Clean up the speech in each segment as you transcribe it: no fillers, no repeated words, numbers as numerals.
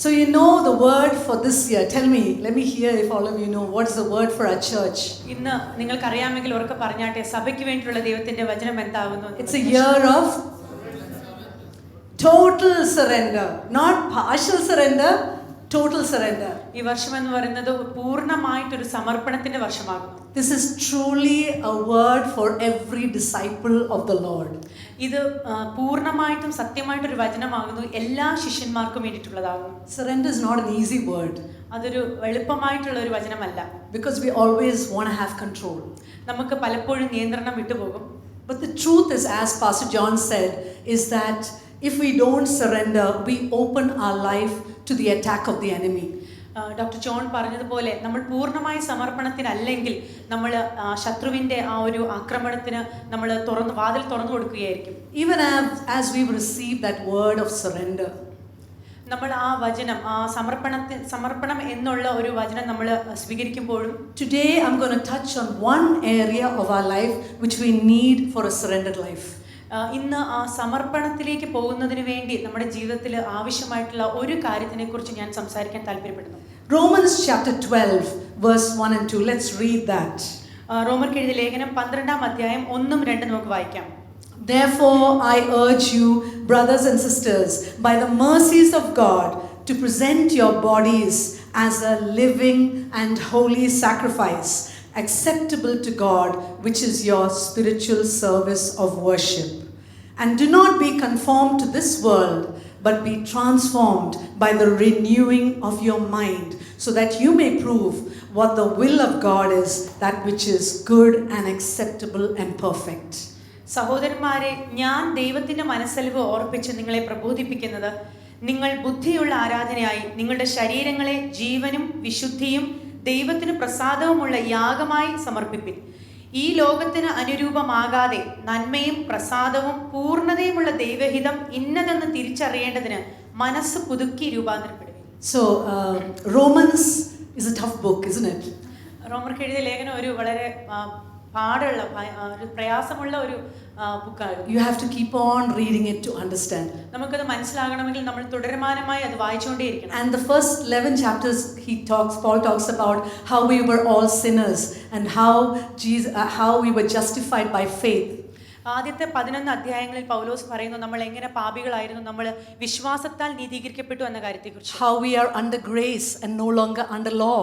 So you know the word for this year. Tell me, let me hear if all of you know what is the word for our church. ഇന്ന് നിങ്ങൾക്ക് അറിയാമെങ്കിൽ ഉറക്കെ പറഞ്ഞാട്ടെ സഭയ്ക്ക് വേണ്ടിയുള്ള ദൈവത്തിന്റെ വചനം എന്താകുന്നു? It's a year of total surrender, not partial surrender, total surrender. ഈ വർഷം എന്ന് പറയുന്നത് പൂർണ്ണമായിട്ടൊരു സമർപ്പണത്തിന്റെ വർഷമാകുന്നു. This is truly a word for every disciple of the Lord. ഇത് പൂർണ്ണമായിട്ടും സത്യമായിട്ടൊരു വചനമാകുന്നു, എല്ലാ ശിഷ്യന്മാർക്കും വേണ്ടിയിട്ടുള്ളതാകുന്നു. Surrender is not an easy word. അതൊരു എളുപ്പമായിട്ടുള്ള ഒരു വചനമല്ല. Because we always want to have control. നമുക്ക് പലപ്പോഴും നിയന്ത്രണം വിട്ടുപോകും. But the truth is, as Pastor John said, is that if we don't surrender, we open our life to the attack of the enemy. Doctor John പറഞ്ഞതുപോലെ നമ്മൾ പൂർണ്ണമായ സമർപ്പണത്തിനല്ലെങ്കിൽ നമ്മൾ ശത്രുവിൻ്റെ ആ ഒരു ആക്രമണത്തിന് നമ്മൾ വാതിൽ തുറന്നു കൊടുക്കുകയായിരിക്കും. Even as we receive that word of surrender, നമ്മൾ ആ വചനം സമർപ്പണം എന്നുള്ള ഒരു വചനം നമ്മൾ സ്വീകരിക്കുമ്പോഴും today I'm going to touch on one area of our life which we need for a surrendered life. ഇന്ന് ആ സമർപ്പണത്തിലേക്ക് പോകുന്നതിന് വേണ്ടി നമ്മുടെ ജീവിതത്തിൽ ആവശ്യമായിട്ടുള്ള ഒരു കാര്യത്തിനെ കുറിച്ച് ഞാൻ സംസാരിക്കാൻ താല്പര്യപ്പെടുന്നു. Romans chapter 12 verse 1 and 2. Let's read that. റോമർക്ക് എഴുതിയ ലേഖനം 12-ാം അധ്യായം 1-2 നമുക്ക് വായിക്കാം. Therefore I urge you, brothers and sisters, by the mercies of God, to present your bodies as a living and holy sacrifice, acceptable to God, which is your spiritual service of worship. And do not be conformed to this world, but be transformed by the renewing of your mind, so that you may prove what the will of God is, that which is good and acceptable and perfect. സഹോദരന്മാരെ, ഞാൻ ദൈവത്തിന്റെ മനസ്സലിവ് ഓർപ്പിച്ച് നിങ്ങളെ പ്രബോധിപ്പിക്കുന്നത്, നിങ്ങൾ ബുദ്ധിയുള്ള ആരാധനയായി നിങ്ങളുടെ ശരീരങ്ങളെ ജീവനും വിശുദ്ധിയും ദൈവത്തിന് പ്രസാദവുമുള്ള യാഗമായി സമർപ്പിപ്പിൻ. ഈ ലോകത്തിന് അനുരൂപമാകാതെ നന്മയും പ്രസാദവും പൂർണ്ണതയുമുള്ള ദൈവഹിതം ഇന്നതെന്ന് തിരിച്ചറിയേണ്ടതിന് മനസ്സ് പുതുക്കി രൂപാന്തരപ്പെടുവിൻ. So Romans is a tough book, isn't it? റോമർക്ക് എഴുതിയ ലേഖനം ഒരു വളരെ പാടുള്ള ഒരു പ്രയാസമുള്ള ഒരു ബുക്കായിരുന്നു. You have to keep on reading it to understand. നമുക്കത് മനസ്സിലാകണമെങ്കിൽ നമ്മൾ തുടർമാനമായി അത് വായിച്ചുകൊണ്ടേയിരിക്കണം. And the first 11 chapters Paul talks about how we were all sinners and how we were justified by faith. ആദ്യത്തെ 11 അധ്യായങ്ങളിൽ പൗലോസ് പറയുന്നു നമ്മൾ എങ്ങനെ പാപികളായിരുന്നു, നമ്മൾ വിശ്വാസത്താൽ നീതീകരിക്കപ്പെട്ടു എന്ന കാര്യത്തെക്കുറിച്ച്. How we are under grace and no longer under law.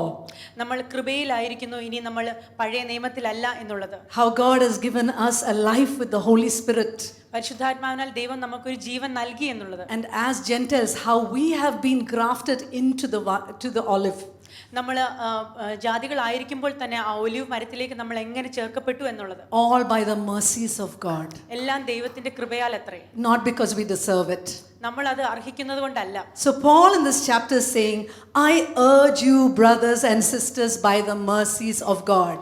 നമ്മൾ കൃപയിലായിരിക്കുന്നു, ഇനി നമ്മൾ പഴയ നിയമത്തിലല്ല എന്നുള്ളത്. How God has given us a life with the Holy Spirit. പരിശുദ്ധാത്മാവിനാൽ ദൈവം നമുക്കൊരു ജീവൻ നൽകി എന്നുള്ളത്. And as Gentiles, how we have been grafted into the olive. നമ്മൾ ജാതികളായിരിക്കുമ്പോൾ തന്നെ ആ ഒലിവ് മരത്തിലേക്ക് നമ്മൾ എങ്ങനെ ചേർക്കപ്പെട്ടു എന്നുള്ളത്. All by the mercies of God. എല്ലാം ദൈവത്തിന്റെ കൃപയാൽ അത്രേ. Not because we deserve it. നമ്മൾ അത് അർഹിക്കുന്നത് കൊണ്ടല്ല. So Paul in this chapter is saying, I urge you, brothers and sisters, by the mercies of God.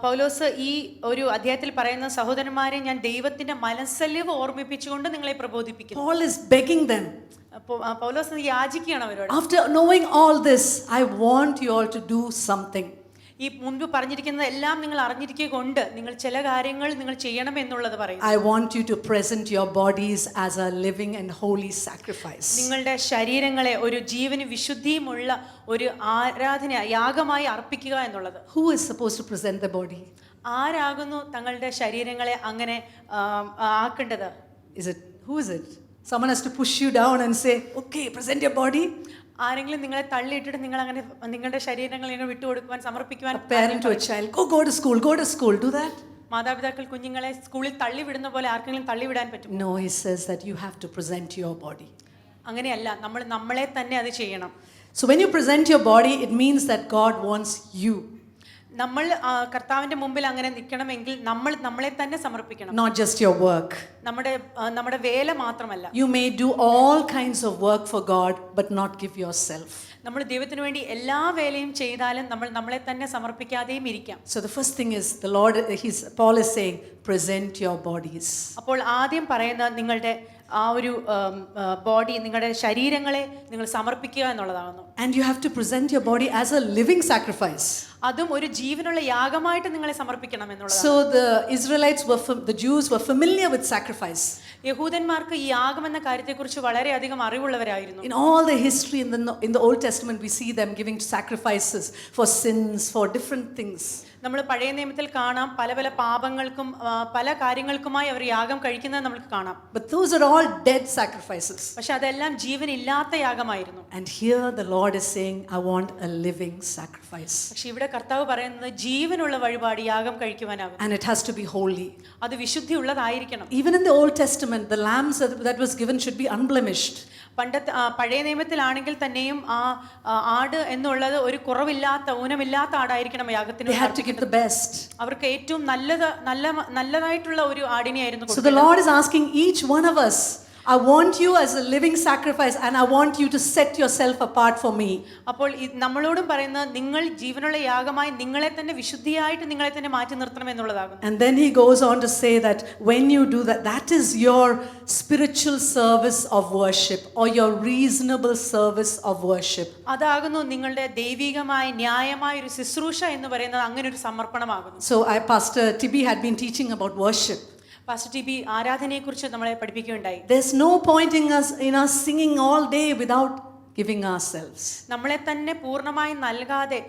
പൗലോസ് ഈ ഒരു അധ്യായത്തിൽ പറയുന്ന, സഹോദരന്മാരെ, ഞാൻ ദൈവത്തിന്റെ മനസ്സലിവ് ഓർമ്മിപ്പിച്ചുകൊണ്ട് നിങ്ങളെ പ്രബോധിപ്പിക്കുന്നു. Paul is begging them. പൗലോസ് യാചിക്കുകയാണ് അവരോട്. After knowing all this, I want you all to do something. ഈ മുൻപ് പറഞ്ഞിരിക്കുന്നത് എല്ലാം നിങ്ങൾ അറിഞ്ഞിരിക്കുക കൊണ്ട് നിങ്ങൾ ചില കാര്യങ്ങൾ നിങ്ങൾ ചെയ്യണം എന്നുള്ളത് പറയുന്നു. I want you to present your bodies as a living and holy sacrifice. നിങ്ങളുടെ ശരീരങ്ങളെ ഒരു ജീവനും വിശുദ്ധിയുമുള്ള ഒരു ആരാധന യാഗമായി അർപ്പിക്കുക എന്നുള്ളത്. Who is supposed to present the body? ആരാകുന്നു തങ്ങളുടെ ശരീരങ്ങളെ അങ്ങനെ ആക്കേണ്ടത്? Who is it? Someone has to push you down and say, okay, present your body. ആരെങ്കിലും നിങ്ങളെ തള്ളിയിട്ടിട്ട് നിങ്ങൾ അങ്ങനെ നിങ്ങളുടെ ശരീരങ്ങൾ ഇങ്ങനെ വിട്ടുകൊടുക്കുവാൻ സമർപ്പിക്കുവാൻ. Parent to a child, go to school, do that. മാതാപിതാക്കൾ കുഞ്ഞുങ്ങളെ സ്കൂളിൽ തള്ളിവിടുന്ന പോലെ ആർക്കെങ്കിലും തള്ളിവിടാൻ പറ്റും? No, he says that you have to present your body. അങ്ങനെയല്ല, നമ്മൾ നമ്മളെ തന്നെ അത് ചെയ്യണം. So when you present your body, it means that God wants you. നമ്മൾ കർത്താവിന്റെ മുമ്പിൽ അങ്ങനെ നിൽക്കണമെങ്കിൽ നമ്മൾ നമ്മളെ തന്നെ സമർപ്പിക്കണം. Not just your work. നമ്മുടെ വേല മാത്രമല്ല. You may do all kinds of work for God, but not give yourself. നമ്മൾ ദൈവത്തിന് വേണ്ടി എല്ലാ വേലയും ചെയ്താലും നമ്മൾ നമ്മളെ തന്നെ സമർപ്പിക്കാതെയും ഇരിക്കാം. So the first thing is Paul is saying, present your bodies. അപ്പോൾ ആദ്യം പറയുന്ന നിങ്ങളുടെ ആ ഒരു ബോഡി, നിങ്ങളുടെ ശരീരങ്ങളെ നിങ്ങൾ സമർപ്പിക്കുക എന്നുള്ളതാകുന്നു. And you have to present your body as a living sacrifice. അതും ഒരു ജീവനുള്ള യാഗമായിട്ട് നിങ്ങളെ സമർപ്പിക്കണം എന്നുള്ളതാണ്. So the Israelites the Jews were familiar with sacrifice. യഹൂദന്മാർക്ക് ഈ യാഗം എന്ന കാര്യത്തെക്കുറിച്ച് വളരെയധികം അറിവുള്ളവരായിരുന്നു. In all the history in the Old Testament, we see them giving sacrifices for sins, for different things. നമ്മൾ പഴയ നിയമത്തിൽ കാണാം പല പല പാപങ്ങൾക്കും പല കാര്യങ്ങൾക്കുമായി അവർ യാഗം കഴിക്കുന്നത് നമുക്ക് കാണാം. But those are all dead sacrifices. പക്ഷെ അതെല്ലാം ജീവനില്ലാത്ത യാഗമായിരുന്നു. And here the Lord is saying, I want a living sacrifice. പക്ഷെ ഇവിടെ കർത്താവ് പറയുന്നത് ജീവനുള്ള വഴിപാട് യാഗം കഴിക്കുവാനാകും. And it has to be holy. അത് വിശുദ്ധിയുള്ളതായിരിക്കണം. Even in the Old Testament, the lambs that was given should be unblemished. പണ്ടത്തെ പഴയ നിയമത്തിലാണെങ്കിൽ തന്നെയും ആ ആട് എന്നുള്ളത് ഒരു കുറവില്ലാത്ത ഊനമില്ലാത്ത ആടായിരിക്കണം യാഗത്തിന്. They had to give the best. അവർക്ക് ഏറ്റവും നല്ലതായിട്ടുള്ള ഒരു ആടിനെയായിരുന്നു. So the Lord is asking each one of us, I want you as a living sacrifice and I want you to set yourself apart for me. അപ്പോൾ നമ്മളോടും പറയുന്നത് നിങ്ങൾ ജീവനുള്ള യാഗമായി നിങ്ങളെ തന്നെ വിശുദ്ധിയായിട്ട് നിങ്ങളെ തന്നെ മാറ്റി നിർത്തണം എന്നുള്ളതാകുന്നു. And then he goes on to say that when you do that, that is your spiritual service of worship or your reasonable service of worship. അതാകുന്നു നിങ്ങളുടെ ദൈവികമായ ന്യായമായ ഒരു ശുശ്രൂഷ എന്ന് പറയുന്നത് അങ്ങനെ ഒരു സമർപ്പണമാകുന്നു. So Pastor Tibi had been teaching about worship. Pastor Tibi ആരാധനയെക്കുറിച്ച് നമ്മളെ പഠിപ്പിക്കുകയുണ്ടായി. There's no point in us singing all day without giving ourselves. നമ്മളെ തന്നെ പൂർണ്ണമായി നൽകാതെ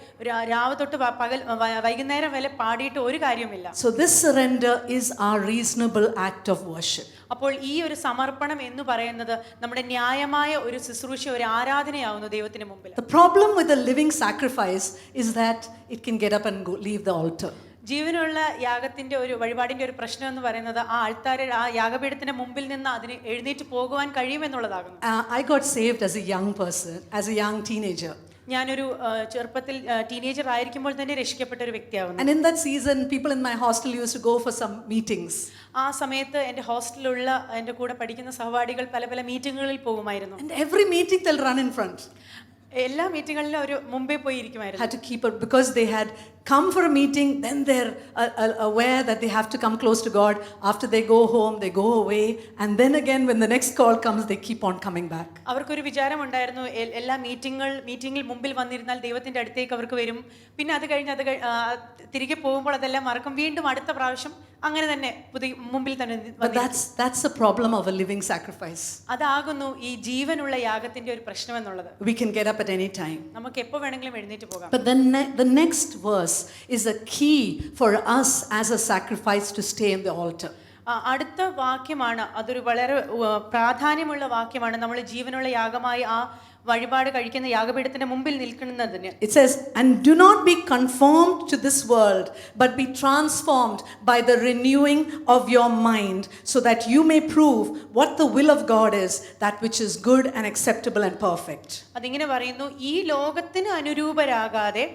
രാവ് തൊട്ട് പകൽ വൈകുന്നേരം വരെ പാടിയിട്ട് ഒരു കാര്യമില്ല. So this surrender is our reasonable act of worship. അപ്പോൾ ഈ ഒരു സമർപ്പണം എന്ന് പറയുന്നത് നമ്മുടെ ന്യായമായ ഒരു ശുശ്രൂഷ ഒരു ആരാധനയാവുന്നു ദൈവത്തിന് മുമ്പിൽ. The problem with a living sacrifice is that it can get up and leave the altar. ജീവനുള്ള യാഗത്തിന്റെ ഒരു വഴിപാടിന്റെ ഒരു പ്രശ്നം എന്ന് പറയുന്നത് ആ ആൾക്കാരെ ആ യാഗപീഠത്തിന്റെ മുമ്പിൽ നിന്ന് അതിന് എഴുന്നേറ്റ് പോകുവാൻ കഴിയുമെന്നുള്ളതാകുന്നു. I got saved as a young person, as a young teenager. ഞാനൊരു ചെറുപ്പത്തിൽ ടീനേജർ ആയിരിക്കുമ്പോൾ തന്നെ രക്ഷിക്കപ്പെട്ട ഒരു വ്യക്തിയാവുന്നു. And in that season, people in my hostel used to go for some meetings. ആ സമയത്ത് എൻ്റെ ഹോസ്റ്റലിലുള്ള എൻ്റെ കൂടെ പഠിക്കുന്ന സഹപാഠികൾ പല പല മീറ്റിങ്ങുകളിൽ പോകുമായിരുന്നു. And every meeting they'll run in front. എല്ലാ മീറ്റിങ്ങുകളിലും ഒരു മുമ്പേ പോയി ഇരിക്കുമായിരുന്നു. Had to keep it because they had come for a meeting, then they're aware that they have to come close to God. After they go home, they go away, and then again when the next call comes, they keep on coming back. അവർക്കൊരു വിചാരം ഉണ്ടായിരുന്നു എല്ലാ മീറ്റിംഗിൽ മുമ്പിൽ വന്നിരുന്നാൽ ദൈവത്തിന്റെ അടുത്തേക്ക് അവർക്ക് വരും. പിന്നെ അത് കഴിഞ്ഞ് തിരികെ പോകുമ്പോൾ അതെല്ലാം മറക്കും. വീണ്ടും അടുത്ത പ്രാവശ്യം അങ്ങനെ തന്നെ മുമ്പിൽ തന്നെ. But that's the problem of a living sacrifice. അതാകുന്നു ഈ ജീവനുള്ള യാഗത്തിന്റെ ഒരു പ്രശ്നം എന്നുള്ളത്. We can get up at any time. നമുക്ക് എപ്പോൾ വേണമെങ്കിലും എഴുന്നേറ്റ് പോകാം. But then the next verse is a key for us as a sacrifice to stay in the altar. അടുത്ത വാക്യമാണ് അതൊരു വളരെ പ്രാധാന്യമുള്ള വാക്യമാണ്. നമ്മൾ ജീവനുള്ള യാഗമായി ആ വഴിപാട് കഴിക്കുന്ന യാഗപീഠത്തിന്റെ മുമ്പിൽ നിൽക്കുന്നതിന്. It says, and do not be conformed to this world, but be transformed by the renewing of your mind, so that you may prove what the will of God is, that which is good and acceptable and perfect. അതിങ്ങനെ പറയുന്നു, ഈ ലോകത്തിന് അനുരൂപരാകാതെ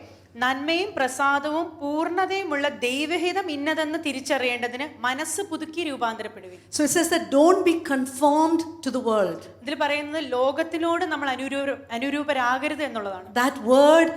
നന്മയും പ്രസാദവും പൂർണ്ണതയുമുള്ള ദൈവഹിതം ഇന്നതെന്ന് തിരിച്ചറിയേണ്ടതിന് മനസ്സ് പുതുക്കി രൂപാന്തരപ്പെടുവിൻ. So it says that don't be conformed to the world. ഇതിൽ പറയുന്നത് ലോകത്തിനോട് നമ്മൾ അനുരൂപരാകരുത് എന്നുള്ളതാണ്. That word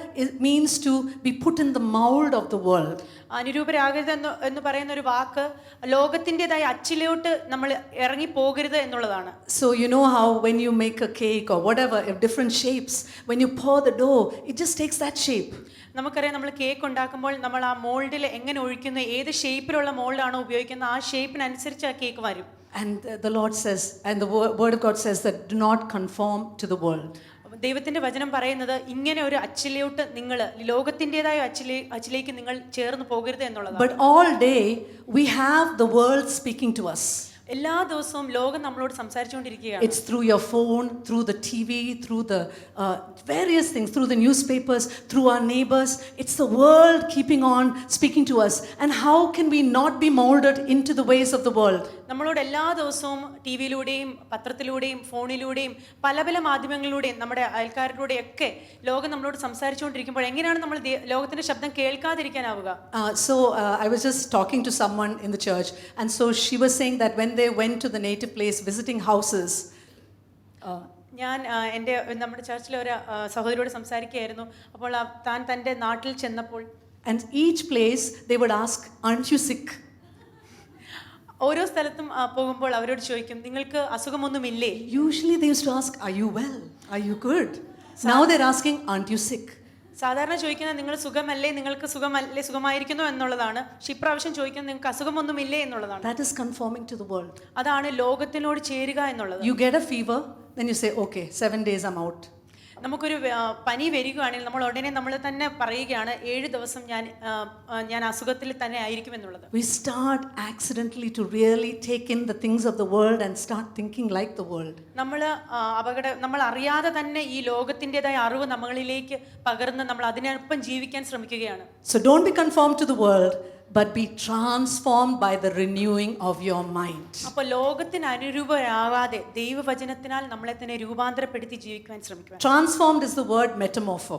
means to be put in the mold of the world. അനുരൂപരാകരുത് എന്ന് പറയുന്ന ഒരു വാക്ക് ലോകത്തിൻ്റെതായ അച്ചിലോട്ട് നമ്മൾ ഇറങ്ങി പോകരുത് എന്നുള്ളതാണ്. So you know how when you make a cake or whatever of different shapes, when you pour the dough, it just takes that shape. നമുക്കറിയാം, നമ്മൾ cake ഉണ്ടാക്കുമ്പോൾ നമ്മൾ ആ മോൾഡിൽ എങ്ങനെ ഒഴിക്കുന്നു, ഏത് ഷേപ്പിലുള്ള മോൾഡാണോ ഉപയോഗിക്കുന്നത് ആ ഷേപ്പിനനുസരിച്ച് ആ കേക്ക് വരും. And the Lord says, and the word of God says that do not conform to the world. ദൈവത്തിന്റെ വചനം പറയുന്നത് ഇങ്ങനെ ഒരു അച്ചിലോട്ട് നിങ്ങൾ ലോകത്തിൻ്റെതായ അച്ചിലേക്ക് നിങ്ങൾ ചേർന്ന് പോകരുത് എന്നുള്ളതാണ്. But all day we have the world speaking to us. എല്ലാ ദിവസവും ലോകം നമ്മളോട് സംസാരിച്ചുകൊണ്ടിരിക്കുകയാണ്. It's through your phone, through the TV, through the various things, through the newspapers, through our neighbors. It's the world keeping on speaking to us. And how can we not be molded into the ways of the world? നമ്മളോട് എല്ലാ ദിവസവും ടിവിയിലൂടെയും പത്രത്തിലൂടെയും ഫോണിലൂടെയും പല പല മാധ്യമങ്ങളിലൂടെയും നമ്മുടെ അയൽക്കാരിലൂടെയൊക്കെ ലോകം നമ്മളോട് സംസാരിച്ചുകൊണ്ടിരിക്കുമ്പോൾ എങ്ങനെയാണ് നമ്മൾ ലോകത്തിന്റെ ശബ്ദം കേൾക്കാതിരിക്കാനാവുക? So I was just talking to someone in the church, and so she was saying that when they went to the native place visiting houses, ഞാൻ നമ്മുടെ ചർച്ചിലെ ഒരു സഹോദരിയോട് സംസാരിക്കുകയായിരുന്നു. അപ്പോൾ താൻ തൻ്റെ നാട്ടിൽ ചെന്നപ്പോൾ and each place they would ask, aren't you sick? ഓരോ സ്ഥലത്തും പോകുമ്പോൾ അവരോട് ചോദിക്കും, നിങ്ങൾക്ക് അസുഖമൊന്നുമില്ലേ? Usually they used to ask, are you well? Are you good? Now they're asking, aren't you sick? സാധാരണ ചോദിക്കുന്നത് നിങ്ങൾ സുഖമല്ലേ, നിങ്ങൾക്ക് സുഖമല്ലേ, സുഖമായിരിക്കുന്നു എന്നുള്ളതാണ്. പക്ഷെ ഇപ്രാവശ്യം ചോദിക്കുന്നത് നിങ്ങൾക്ക് അസുഖമൊന്നുമില്ലേ എന്നുള്ളതാണ്. That is conforming to the world. അതാണ് ലോകത്തിനോട് ചേരുക എന്നുള്ളത്. You get a fever, then you say, okay, 7 days I'm out. നമുക്കൊരു പനി വരികയാണെങ്കിൽ നമ്മൾ ഉടനെ നമ്മൾ തന്നെ പറയുകയാണ് 7 ദിവസം ഞാൻ അസുഖത്തിൽ തന്നെ ആയിരിക്കും എന്നുള്ളത്. We start accidentally to really take in the things of the world and start thinking like the world. നമ്മൾ അറിയാതെ തന്നെ ഈ ലോകത്തിൻ്റെതായ അറിവ് നമ്മളിലേക്ക് പകർന്ന് നമ്മൾ അതിനൊപ്പം ജീവിക്കാൻ ശ്രമിക്കുകയാണ്. So don't be conformed to the world, but be transformed by the renewing of your mind. അപ്പോൾ ലോകത്തിന് അനുരൂപരാകാതെ ദൈവവചനത്തിനാൽ നമ്മളെ തന്നെ രൂപാന്തരപ്പെടുത്തി ജീവിക്കാൻ ശ്രമിക്കുക. Transformed is the word metamorpho.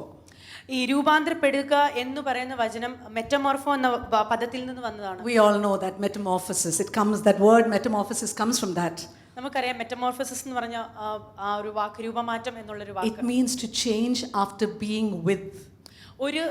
ഈ രൂപാന്തരപ്പെടുക എന്ന് പറയുന്ന വചനം മെറ്റമോർഫോ എന്ന പദത്തിൽ നിന്ന് വന്നതാണ്. We all know that metamorphosis. That word metamorphosis comes from that. നമുക്കറിയാം മെറ്റമോർഫോസിസ് എന്ന് പറഞ്ഞ ആ ഒരു വാക്ക് രൂപമാറ്റം എന്നുള്ളൊരു വാക്ക്. It means to change after being with. ഒരു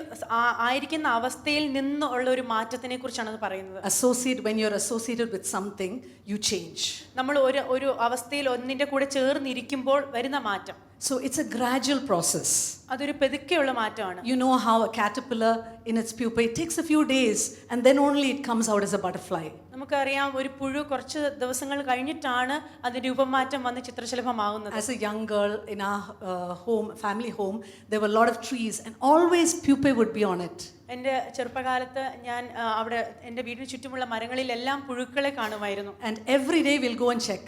ആയിരിക്കുന്ന അവസ്ഥയിൽ നിന്നുള്ള ഒരു മാറ്റത്തിനെ കുറിച്ചാണ് അത് പറയുന്നത്. When you're associated with something, you change. നമ്മൾ ഒരു അവസ്ഥയിൽ ഒന്നിന്റെ കൂടെ ചേർന്നിരിക്കുമ്പോൾ വരുന്ന മാറ്റം. So it's a gradual process. അതൊരു പെതുക്കെയുള്ള മാറ്റമാണ്. You know how a caterpillar in its pupa, it takes a few days and then only it comes out as a butterfly. നമുക്കറിയാം ഒരു പുഴു കുറച്ച് ദിവസങ്ങൾ കഴിഞ്ഞിട്ടാണ് അത് രൂപമാറ്റം വന്ന് ചിത്രശലഭമാകുന്നത്. As a young girl in our family home, there were a lot of trees and always pupae would be on it. എൻ്റെ ചെറുപ്പകാലത്ത് ഞാൻ അവിടെ എൻ്റെ വീടിന് ചുറ്റുമുള്ള മരങ്ങളിലെല്ലാം പുഴുക്കളെ കാണുമായിരുന്നു. And every day we'll go and check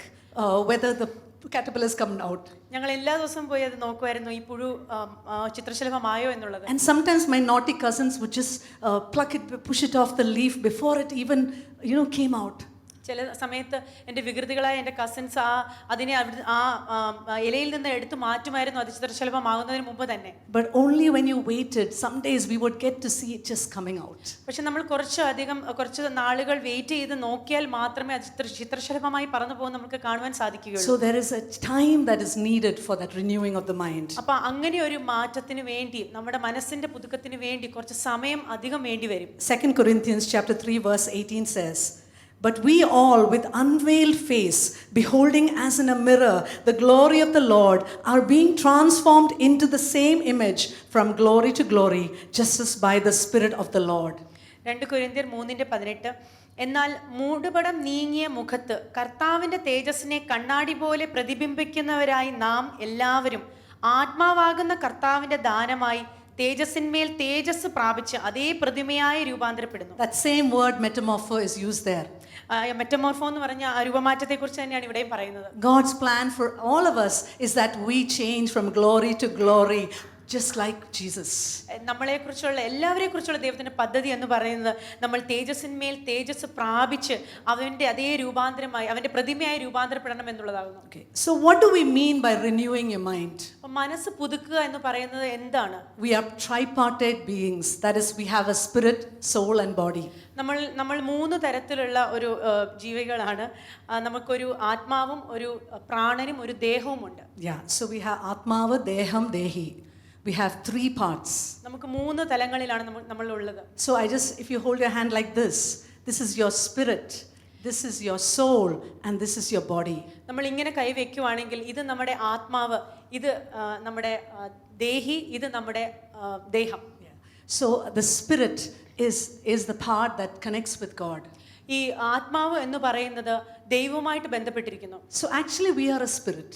whether the caterpillars come out. ഞങ്ങൾ എല്ലാ ദിവസവും പോയി അത് നോക്കുമായിരുന്നു ഈ പുഴു ചിത്രശലഭമായോ എന്നുള്ളത്. And sometimes my naughty cousins would just push it off the leaf before it even came out. ചില സമയത്ത് എൻ്റെ വികൃതികളായ എൻ്റെ കസിൻസ് അതിനെ ആ ഇലയിൽ നിന്ന് എടുത്തു മാറ്റുമായിരുന്നു അത് ചിത്രശലഭമാകുന്നതിന് മുമ്പ് തന്നെ. But only when you waited, some days we would get to see it just coming out. പക്ഷെ നമ്മൾ കുറച്ച് നാളുകൾ വെയിറ്റ് ചെയ്ത് നോക്കിയാൽ മാത്രമേ അത് ചിത്രശലഭമായി പറന്നു പോകുന്ന നമുക്ക് കാണുവാൻ സാധിക്കുകയുള്ളൂ. So there is a time that is needed for that renewing of the mind. അപ്പോൾ അങ്ങനെ ഒരു മാറ്റത്തിന് വേണ്ടി നമ്മുടെ മനസ്സിന്റെ പുതുക്കത്തിന് വേണ്ടി കുറച്ച് സമയം അധികം വേണ്ടി വരും. 2 Corinthians chapter 3 verse 18 says, "But we all with unveiled face, beholding as in a mirror the glory of the Lord, are being transformed into the same image from glory to glory, just as by the Spirit of the Lord." 2 കൊരിന്ത്യർ 3:18 എന്നാൽ മൂടുപടം നീങ്ങിയ മുഖത്ത് കർത്താവിന്റെ തേജസ്സിനെ കണ്ണാടി പോലെ പ്രതിബിംബിക്കുന്നവരായി നാം എല്ലാവരും ആത്മാവാകുന്ന കർത്താവിന്റെ ദാനമായി തേജസ്സിന്മേൽ തേജസ് പ്രാപിച്ച് അതേ പ്രതിമയായി രൂപാന്തരപ്പെടുന്നു. That same word metamorpho is used there. മെറ്റമോർഫോ എന്ന് പറഞ്ഞ രൂപമാറ്റത്തെ കുറിച്ച് തന്നെയാണ് ഇവിടെയും പറയുന്നത്. God's plan for all of us is that we change from glory to glory, just like Jesus. നമ്മളെക്കുറിച്ചുള്ള എല്ലാവരെക്കുറിച്ചുള്ള ദൈവത്തിന്റെ പദ്ധതി എന്ന് പറയുന്നത് നമ്മൾ തേജസ്സിന്മേൽ തേജസ് പ്രാപിച്ച് അവന്റെ അതേ രൂപാന്തരമായി അവന്റെ പ്രതിമയായി രൂപാന്തരപ്പെടണം എന്നുള്ളതാകുന്നു. Okay. So what do we mean by renewing your mind? മനസ്സ് പുതുക്കുക എന്ന് പറയുന്നത് എന്താണ്? We are tripartite beings. That is, we have a spirit, soul and body. നമ്മൾ 3 തരത്തിലുള്ള ഒരു ജീവികളാണ്. നമുക്കൊരു ആത്മാവും ഒരു പ്രാണനും ഒരു ദേഹവും ഉണ്ട്. Yeah. So we have ആത്മാവ്, ദേഹം, ദേഹി. We have 3 parts. നമുക്ക് 3 തലങ്ങളിലാണ് നമ്മൾ ഉള്ളത്. So if you hold your hand like this is your spirit, this is your soul and this is your body. നമ്മൾ ഇങ്ങനെ കൈ വെക്കുവാണെങ്കിൽ ഇത് നമ്മുടെ ആത്മാവ്, ഇത് നമ്മുടെ ദേഹി, ഇത് നമ്മുടെ ദേഹം. So the spirit is the part that connects with God. ഈ ആത്മാവ് എന്ന് പറയുന്നത് ദൈവവുമായിട്ട് ബന്ധപ്പെട്ടിരിക്കുന്നു. So actually we are a spirit.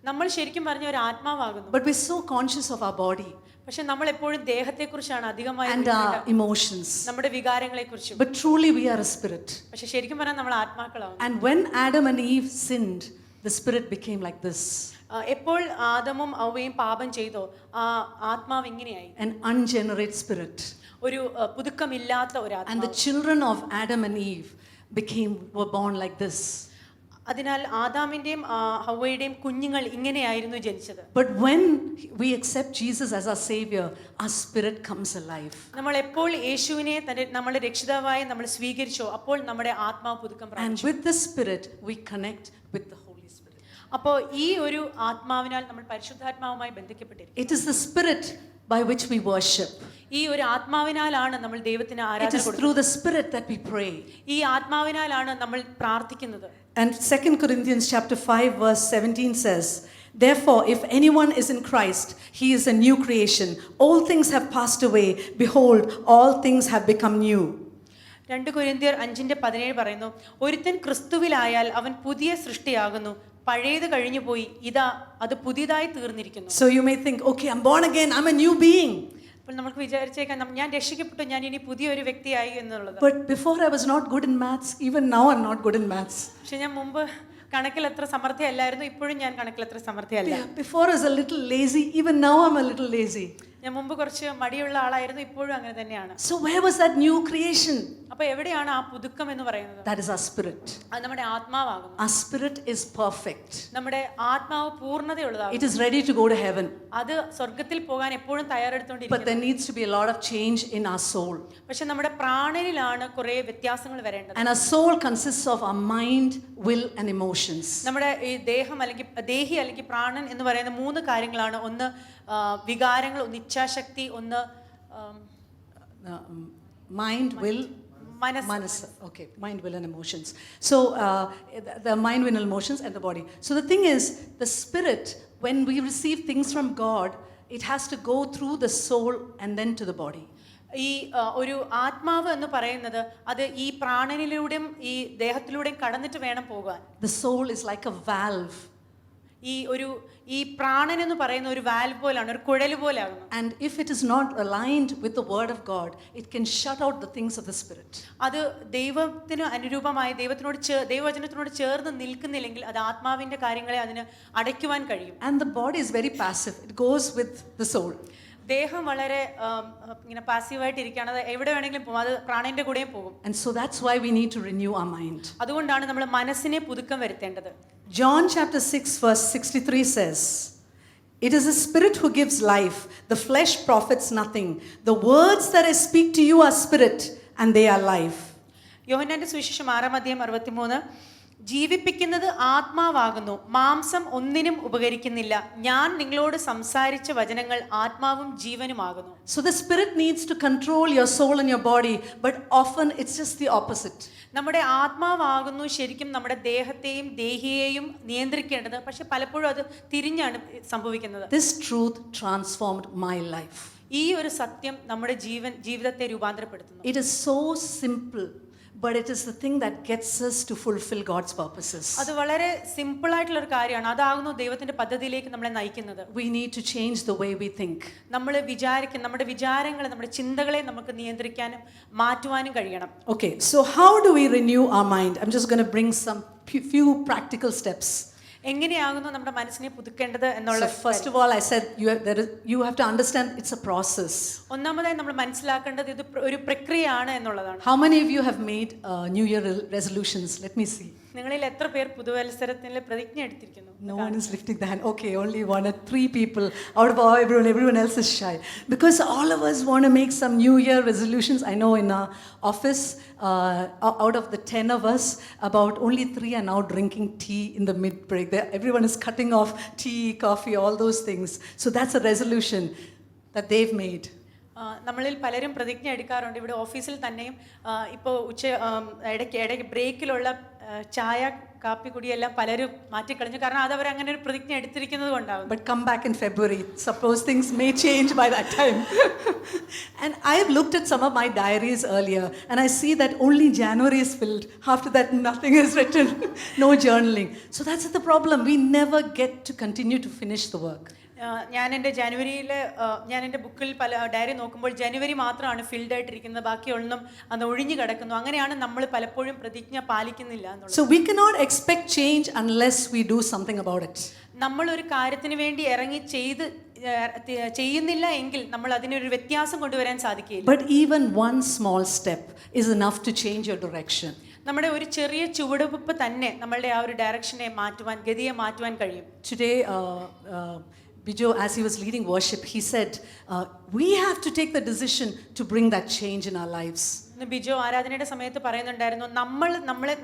നമ്മൾ ശരിക്കും പറഞ്ഞ ഒരു ആത്മാവാകുന്നു. But we're so conscious of our body. പക്ഷെ നമ്മൾ എപ്പോഴും ദേഹത്തെക്കുറിച്ചാണ് അധികമായി and our emotions. നമ്മുടെ വികാരങ്ങളെക്കുറിച്ചും. But truly we are a spirit. പക്ഷെ ശരിക്കും പറഞ്ഞാൽ നമ്മൾ ആത്മാക്കളാണ്. And when Adam and Eve sinned, the spirit became like this. എപ്പോൾ ആദമും ഹവ്വയും പാപം ചെയ്തോ ആത്മാവ് ഇങ്ങനെയായി. An ungenerate spirit. ഒരു പുതുക്കമില്ലാത്ത ഒരു ആത്മാവ്. And the children of Adam and Eve were born like this. അതിനാൽ ആദാമിന്റെയും ഹവ്വയുടെയും കുഞ്ഞുങ്ങൾ ഇങ്ങനെയായിരുന്നു ജനിച്ചത്. But when we accept Jesus as our savior, our spirit comes alive. നമ്മൾ എപ്പോൾ യേശുവിനെ നമ്മുടെ രക്ഷിതാവായി നമ്മൾ സ്വീകരിച്ചോ അപ്പോൾ നമ്മുടെ ആത്മാവ് പുതുക്കം പ്രാപിച്ചു. And with the spirit we connect with the Holy Spirit. അപ്പോൾ ഈ ഒരു ആത്മാവിനാൽ നമ്മൾ പരിശുദ്ധാത്മാവുമായി ബന്ധപ്പെട്ടിരിക്കുന്നു. It is the spirit by which we worship. ഈ ഒരു ആത്മാവിനാലാണ് നമ്മൾ ദൈവത്തിന് ആരാധന കൊടുക്കുന്നത്. It is through the spirit that we pray. ഈ ആത്മാവിനാലാണ് നമ്മൾ പ്രാർത്ഥിക്കുന്നത്. And 2 Corinthians chapter 5 verse 17 says, Therefore, if anyone is in Christ, he is a new creation. All things have passed away. Behold, all things have become new. 2 കൊരിന്ത്യർ 5:17 പറയുന്നു, ഒരുത്തൻ ക്രിസ്തുവിലായാൽ അവൻ പുതിയ സൃഷ്ടിയാകുന്നു, പഴയത് കഴിഞ്ഞുപോയി, ഇതാ അത് പുതിയതായി തീർന്നിരിക്കുന്നു. So you may think, okay, I'm born again, I'm a new being. അപ്പോൾ നമുക്ക് വിചാരിച്ചേക്കാം ഞാൻ രക്ഷിക്കപ്പെട്ടു, ഞാൻ ഇനി പുതിയൊരു വ്യക്തിയായി എന്നുള്ളത്. But before I was not good in maths, even now I'm not good in maths. പക്ഷെ ഞാൻ മുമ്പ് കണക്കിൽ അത്ര സമർത്ഥയല്ലായിരുന്നു, ഇപ്പോഴും ഞാൻ കണക്കിൽ അത്ര സമർത്ഥയല്ല. Before I was a little lazy, even now I'm a little lazy. ഞാൻ മുമ്പ് കുറച്ച് മടിയുള്ള ആളായിരുന്നു, ഇപ്പോഴും അങ്ങനെ തന്നെയാണ്. So where was that new creation? അപ്പോൾ എവിടെയാണ് ആ പുതുക്കം എന്ന് പറയുന്നത്? That is our spirit. അത് നമ്മുടെ ആത്മാവാകുന്നു. Our spirit is perfect. നമ്മുടെ ആത്മാവ് പൂർണ്ണതയുള്ളതാണ്. It is ready to go to heaven. അത് സ്വർഗ്ഗത്തിൽ പോകാൻ എപ്പോഴും തയ്യാറെടുത്തുകൊണ്ടിരിക്കുന്നു. But there needs to be a lot of change in our soul. പക്ഷെ നമ്മുടെ പ്രാണനിലാണ് കുറേ വ്യത്യാസങ്ങൾ വരേണ്ടത്. And our soul consists of our mind, will and emotions. നമ്മുടെ ഈ ദേഹം അല്ലെങ്കിൽ ദേഹി അല്ലെങ്കിൽ പ്രാണൻ എന്ന് പറയുന്ന 3 കാര്യങ്ങളാണ്. ഒന്ന് വികാരങ്ങൾ, ഒന്ന് ഇച്ഛാശക്തി, ഒന്ന് mind, will, മനസ്സ്. Okay, mind, will and emotions. So the mind, will and emotions and the body. So the thing is, the spirit, when we receive things from God, it has to go through the soul and then to the body. ഈ ഒരു ആത്മാവ് എന്ന് പറയുന്നത് അത് ഈ പ്രാണനിലൂടെയും ഈ ദേഹത്തിലൂടെയും കടന്നിട്ട് വേണം പോകാൻ. The soul is like a valve. ഈ പ്രാണൻ എന്ന് പറയുന്ന ഒരു വാൽവ് പോലാണ്, ഒരു കുഴൽ പോലെയാണ്. And if it is not aligned with the word of God, it can shut out the things of the spirit. അത് ദൈവത്തിന് അനുരൂപമായി ദൈവവചനത്തിനോട് ചേർന്ന് നിൽക്കുന്നില്ലെങ്കിൽ അത് ആത്മാവിന്റെ കാര്യങ്ങളെ അതിന് അടയ്ക്കുവാൻ കഴിയും. And the body is very passive. It goes with the soul. ദേഹം വളരെ ഇങ്ങനെ പാസീവായിട്ട് ഇരിക്കുകയാണ്, അത് എവിടെ വേണമെങ്കിലും പോകും, അത് പ്രാണന്റെ കൂടെയും പോകും. And so that's why we need to renew our mind. അതുകൊണ്ടാണ് നമ്മൾ മനസ്സിനെ പുതുക്കം വരുത്തേണ്ടത്. John chapter 6 verse 63 says, "It is the spirit who gives life. The flesh profits nothing. The words that I speak to you are spirit and they are life." യോഹന്നാന്റെ സുവിശേഷം 6:63, ജീവിപ്പിക്കുന്നത് ആത്മാവാകുന്നു, മാംസം ഒന്നിനും ഉപകരിക്കുന്നില്ല. ഞാൻ നിങ്ങളോട് സംസാരിച്ച വചനങ്ങൾ ആത്മാവും ജീവനുമാകുന്നു. So the spirit needs to control your soul and your body, but often it's just the opposite. നമ്മുടെ ആത്മാവാകുന്നു ശരിക്കും നമ്മുടെ ദേഹത്തെയും ദേഹിയെയും നിയന്ത്രിക്കേണ്ടത്, പക്ഷെ പലപ്പോഴും അത് തിരിഞ്ഞാണ് സംഭവിക്കുന്നത്. This truth transformed my life. ഈ ഒരു സത്യം നമ്മുടെ ജീവിതത്തെ രൂപാന്തരപ്പെടുത്തുന്നു. It is so simple, but it is the thing that gets us to fulfill God's purposes. അത് വളരെ സിമ്പിൾ ആയിട്ടുള്ള ഒരു കാര്യമാണ്. അതാകുന്നു ദൈവത്തിന്റെ പദ്ധതിയിലേക്ക് നമ്മളെ നയിക്കുന്നത്. We need to change the way we think. നമ്മുടെ വിചാരങ്ങളെ, നമ്മുടെ ചിന്തകളെ നമുക്ക് നിയന്ത്രിക്കാനും മാറ്റുവാനും കഴിയണം. Okay, so how do we renew our mind? I'm just going to bring some few practical steps. എങ്ങനെയാകുന്നു നമ്മുടെ മനസ്സിനെ പുതുക്കേണ്ടത് എന്നുള്ള. First of all, I said you have to understand it's a process. ഒന്നാമതായി നമ്മൾ മനസ്സിലാക്കേണ്ടത് ഇത് ഒരു പ്രക്രിയയാണ് എന്നുള്ളതാണ്. How many of you have made New Year resolutions? Let me see. നിങ്ങളിൽ എത്ര പേർ പുതുവത്സരത്തിലെ പ്രതിജ്ഞ എടുത്തിരിക്കുന്നു? No one is lifting the hand. Okay, only 1 or 3 people. Out of everyone else is shy. Because all of us want to make some New Year resolutions. I know in our office, out of the 10 of us, about only 3 are now drinking tea in the mid-break. Everyone is cutting off tea, coffee, all those things. So that's a resolution that they've made. നമ്മളിൽ പലരും പ്രതിജ്ഞ എടുക്കാറുണ്ട്. ഇവിടെ ഓഫീസിൽ തന്നെയും ഇപ്പോൾ ഇടയ്ക്ക് ബ്രേക്കിലുള്ള ചായ കാപ്പി കുടിയെല്ലാം പലരും മാറ്റിക്കളഞ്ഞു. കാരണം അത് അവർ അങ്ങനെ ഒരു പ്രതിജ്ഞ എടുത്തിരിക്കുന്നത് കൊണ്ടാവും. But come back in February. Suppose things may change by that time. And I have looked at some of my diaries earlier and I see that only January is filled. After that, nothing is written. No journaling. So that's the problem. We never get to continue to finish the work. ഞാൻ എൻ്റെ ബുക്കിൽ പല diary നോക്കുമ്പോൾ ജനുവരി മാത്രമാണ് filled ആയിട്ടിരിക്കുന്നത്, ബാക്കിയൊന്നും അത് ഒഴിഞ്ഞു കിടക്കുന്നു. അങ്ങനെയാണ് നമ്മൾ പലപ്പോഴും പ്രതിജ്ഞ പാലിക്കുന്നില്ല എന്നുള്ളത്. So we cannot expect change unless we do something about it. നമ്മൾ ഒരു കാര്യത്തിന് വേണ്ടി ഇറങ്ങി ചെയ്യുന്നില്ല എങ്കിൽ നമ്മൾ അതിനൊരു വ്യത്യാസം കൊണ്ടുവരാൻ സാധിക്കില്ല. But even one small step is enough to change your direction. നമ്മുടെ ഒരു ചെറിയ ചുവടുവെപ്പ് തന്നെ നമ്മളുടെ ആ ഒരു ഡയറക്ഷനെ ഗതിയെ മാറ്റുവാൻ കഴിയും. Today Bijo, as he was leading worship, he said, we have to take the decision to bring that change in our lives. Bijo ആരാധനയുടെ സമയത്ത് പറയുന്നുണ്ടായിരുന്നു,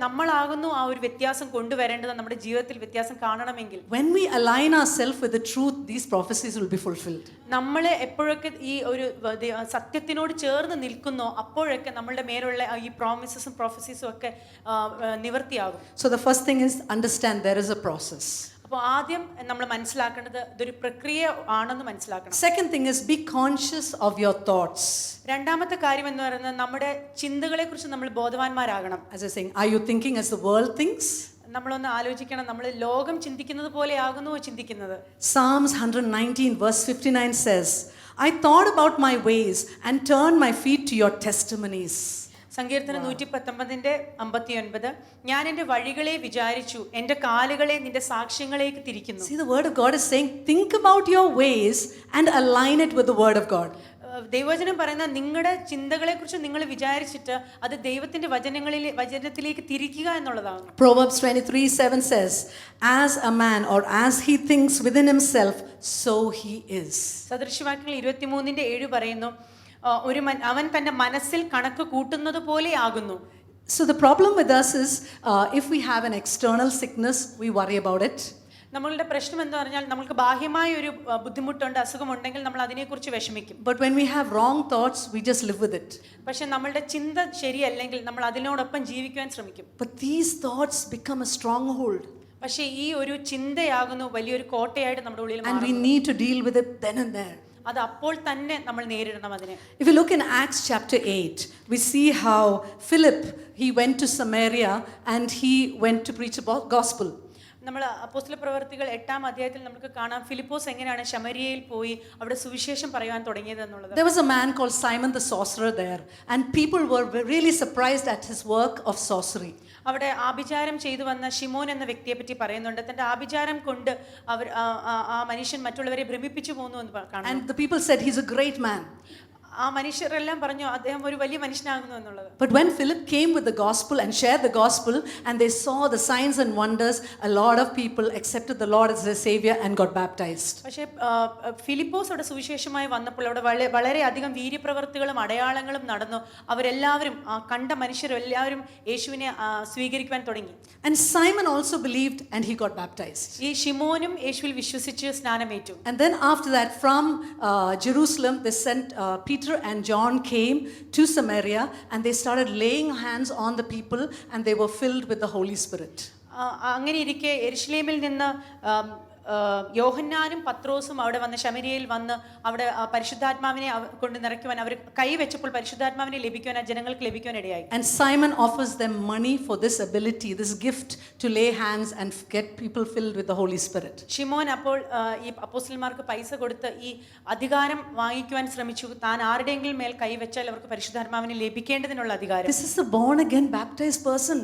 നമ്മളാകുന്നു ആ ഒരു വ്യത്യാസം കൊണ്ടുവരേണ്ടത്. നമ്മുടെ ജീവിതത്തിൽ വ്യത്യാസം കാണണമെങ്കിൽ when we align ourselves with the truth, these prophecies will be fulfilled. നമ്മൾ എപ്പോഴൊക്കെ ഈ ഒരു സത്യത്തിനോട് ചേർന്ന് നിൽക്കുന്നോ അപ്പോഴൊക്കെ നമ്മളുടെ മേലുള്ള ഈ പ്രോമിസസും പ്രൊഫസീസും ഒക്കെ നിവർത്തിയാകും. So the first thing is understand there is a process. അപ്പോൾ ആദ്യം നമ്മൾ മനസ്സിലാക്കേണ്ടത് ഇതൊരു പ്രക്രിയ ആണെന്ന് മനസ്സിലാക്കണം. Second thing is be conscious of your thoughts. രണ്ടാമത്തെ കാര്യം എന്ന് പറയുന്നത് നമ്മുടെ ചിന്തകളെ കുറിച്ച് നമ്മൾ ബോധവാന്മാരാകണം. As I saying, are you thinking as the world thinks? നമ്മളൊന്ന് ആലോചിക്കണം, നമ്മൾ ലോകം ചിന്തിക്കുന്നത് പോലെ ആകുന്നുവോ ചിന്തിക്കുന്നത്? Psalms 119 verse 59 says, I thought about my ways and turned my feet to your testimonies. സങ്കീർത്തനം 119:59, ഞാൻ എൻ്റെ വഴികളെ വിചാരിച്ചു, എൻ്റെ കാലുകളെ നിന്റെ സാക്ഷ്യങ്ങളിലേക്ക് തിരിക്കുന്നു. See, the word of God is saying, think about your ways and align it with the word of God. ദൈവവചനം പറയുന്ന നിങ്ങളുടെ ചിന്തകളെ കുറിച്ച് നിങ്ങൾ വിചാരിച്ചിട്ട് അത് ദൈവത്തിന്റെ വചനത്തിലേക്ക് തിരിക്കുക എന്നുള്ളതാണ്. Proverbs 23:7 says, as a man or as he thinks within himself, so he is. സദൃശവാക്യങ്ങൾ 23:7 പറയുന്നു, അവൻ തന്റെ മനസ്സിൽ കണക്ക് കൂട്ടുന്നത് പോലെ ആകുന്നു. So the problem with us is, if we have an external sickness, we worry about it. നമ്മളുടെ പ്രശ്നം എന്ന് പറഞ്ഞാൽ നമുക്ക് ബാഹ്യമായ ഒരു ബുദ്ധിമുട്ടുണ്ട്, അസുഖമുണ്ടെങ്കിൽ നമ്മൾ അതിനെക്കുറിച്ച് വിഷമിക്കും. But when we have wrong thoughts, we just live with it. പക്ഷെ നമ്മളുടെ ചിന്ത ശരിയല്ലെങ്കിൽ നമ്മൾ അതിനോടൊപ്പം ജീവിക്കാൻ ശ്രമിക്കും. But these thoughts become a stronghold. പക്ഷേ ഈ ഒരു ചിന്തയാകുന്നു വലിയൊരു കോട്ടയായിട്ട് നമ്മുടെ ഉള്ളിൽ and we need to deal with it then and there. അത് അപ്പോൾ തന്നെ നമ്മൾ നേരിടണം അതിനെ. If you look in Acts chapter 8, we see how Philip, he went to Samaria and he went to preach the gospel. നമ്മൾ അപ്പോസ്തല പ്രവർത്തികൾ 8-ാം അധ്യായത്തിൽ നമുക്ക് കാണാം ഫിലിപ്പോസ് എങ്ങനെയാണ് ശമരിയയിൽ പോയി അവിടെ സുവിശേഷം പറയാൻ തുടങ്ങിയത് എന്നുള്ളത്. There was a man called Simon the sorcerer there, and people were really surprised at his work of sorcery. അവിടെ ആഭിചാരം ചെയ്തു വന്ന ശിമോൻ എന്ന വ്യക്തിയെ പറ്റി പറയുന്നുണ്ട്. തന്റെ ആഭിചാരം കൊണ്ട് അവർ ആ മനുഷ്യൻ മറ്റുള്ളവരെ ഭ്രമിപ്പിച്ചു പോകുന്നു എന്ന് കാണാം. And the people said he's a great man. ആ മനുഷ്യരെല്ലാം പറഞ്ഞു അദ്ദേഹം ഒരു വലിയ മനുഷ്യനാകുന്നു എന്നുള്ളത്. But when Philip came with the gospel and shared the gospel and they saw the signs and wonders, a lot of people accepted the Lord as their savior and got baptized. പക്ഷേ ഫിലിപ്പോസ് അവിടെ സുവിശേഷമായി വന്നപ്പോൾ അവിടെ വളരെ അധികം വീര്യപ്രവർത്തികളും അടയാളങ്ങളും നടന്നു. അവരെല്ലാവരും കണ്ട മനുഷ്യരെല്ലാവരും യേശുവിനെ സ്വീകരിക്കാൻ തുടങ്ങി. And Simon also believed and he got baptized. ഈ ശിമോനും യേശുവിൽ വിശ്വസിച്ച് സ്നാനമേറ്റു. And then after that from Jerusalem they sent Peter and John came to Samaria and they started laying hands on the people and they were filled with the Holy Spirit. അങ്ങനെ ഇരിക്കെ യെരുശലേമിൽ നിന്ന് യോഹന്നാനും പത്രോസും അവിടെ വന്ന് ശമരിയയിൽ വന്ന് അവിടെ പരിശുദ്ധാത്മാവിനെ കൊണ്ട് നിറയ്ക്കുവാൻ അവർ കൈവച്ചപ്പോൾ പരിശുദ്ധാത്മാവിനെ ലഭിക്കുവാൻ ജനങ്ങൾക്ക് ലഭിക്കുവാൻ ഇടയായി. And Simon offers them money for this ability, this gift to lay hands and get people filled with the Holy Spirit. ശിമോൻ അപ്പോൾ ഈ അപ്പോസ്തലന്മാർക്ക് പൈസ കൊടുത്ത് ഈ അധികാരം വാങ്ങിക്കുവാൻ ശ്രമിച്ചു. താൻ ആരുടെയെങ്കിലും മേൽ കൈവച്ചാൽ അവർക്ക് പരിശുദ്ധാത്മാവിനെ ലഭിക്കേണ്ടതിനുള്ള അധികാരം. This is a born again baptized person.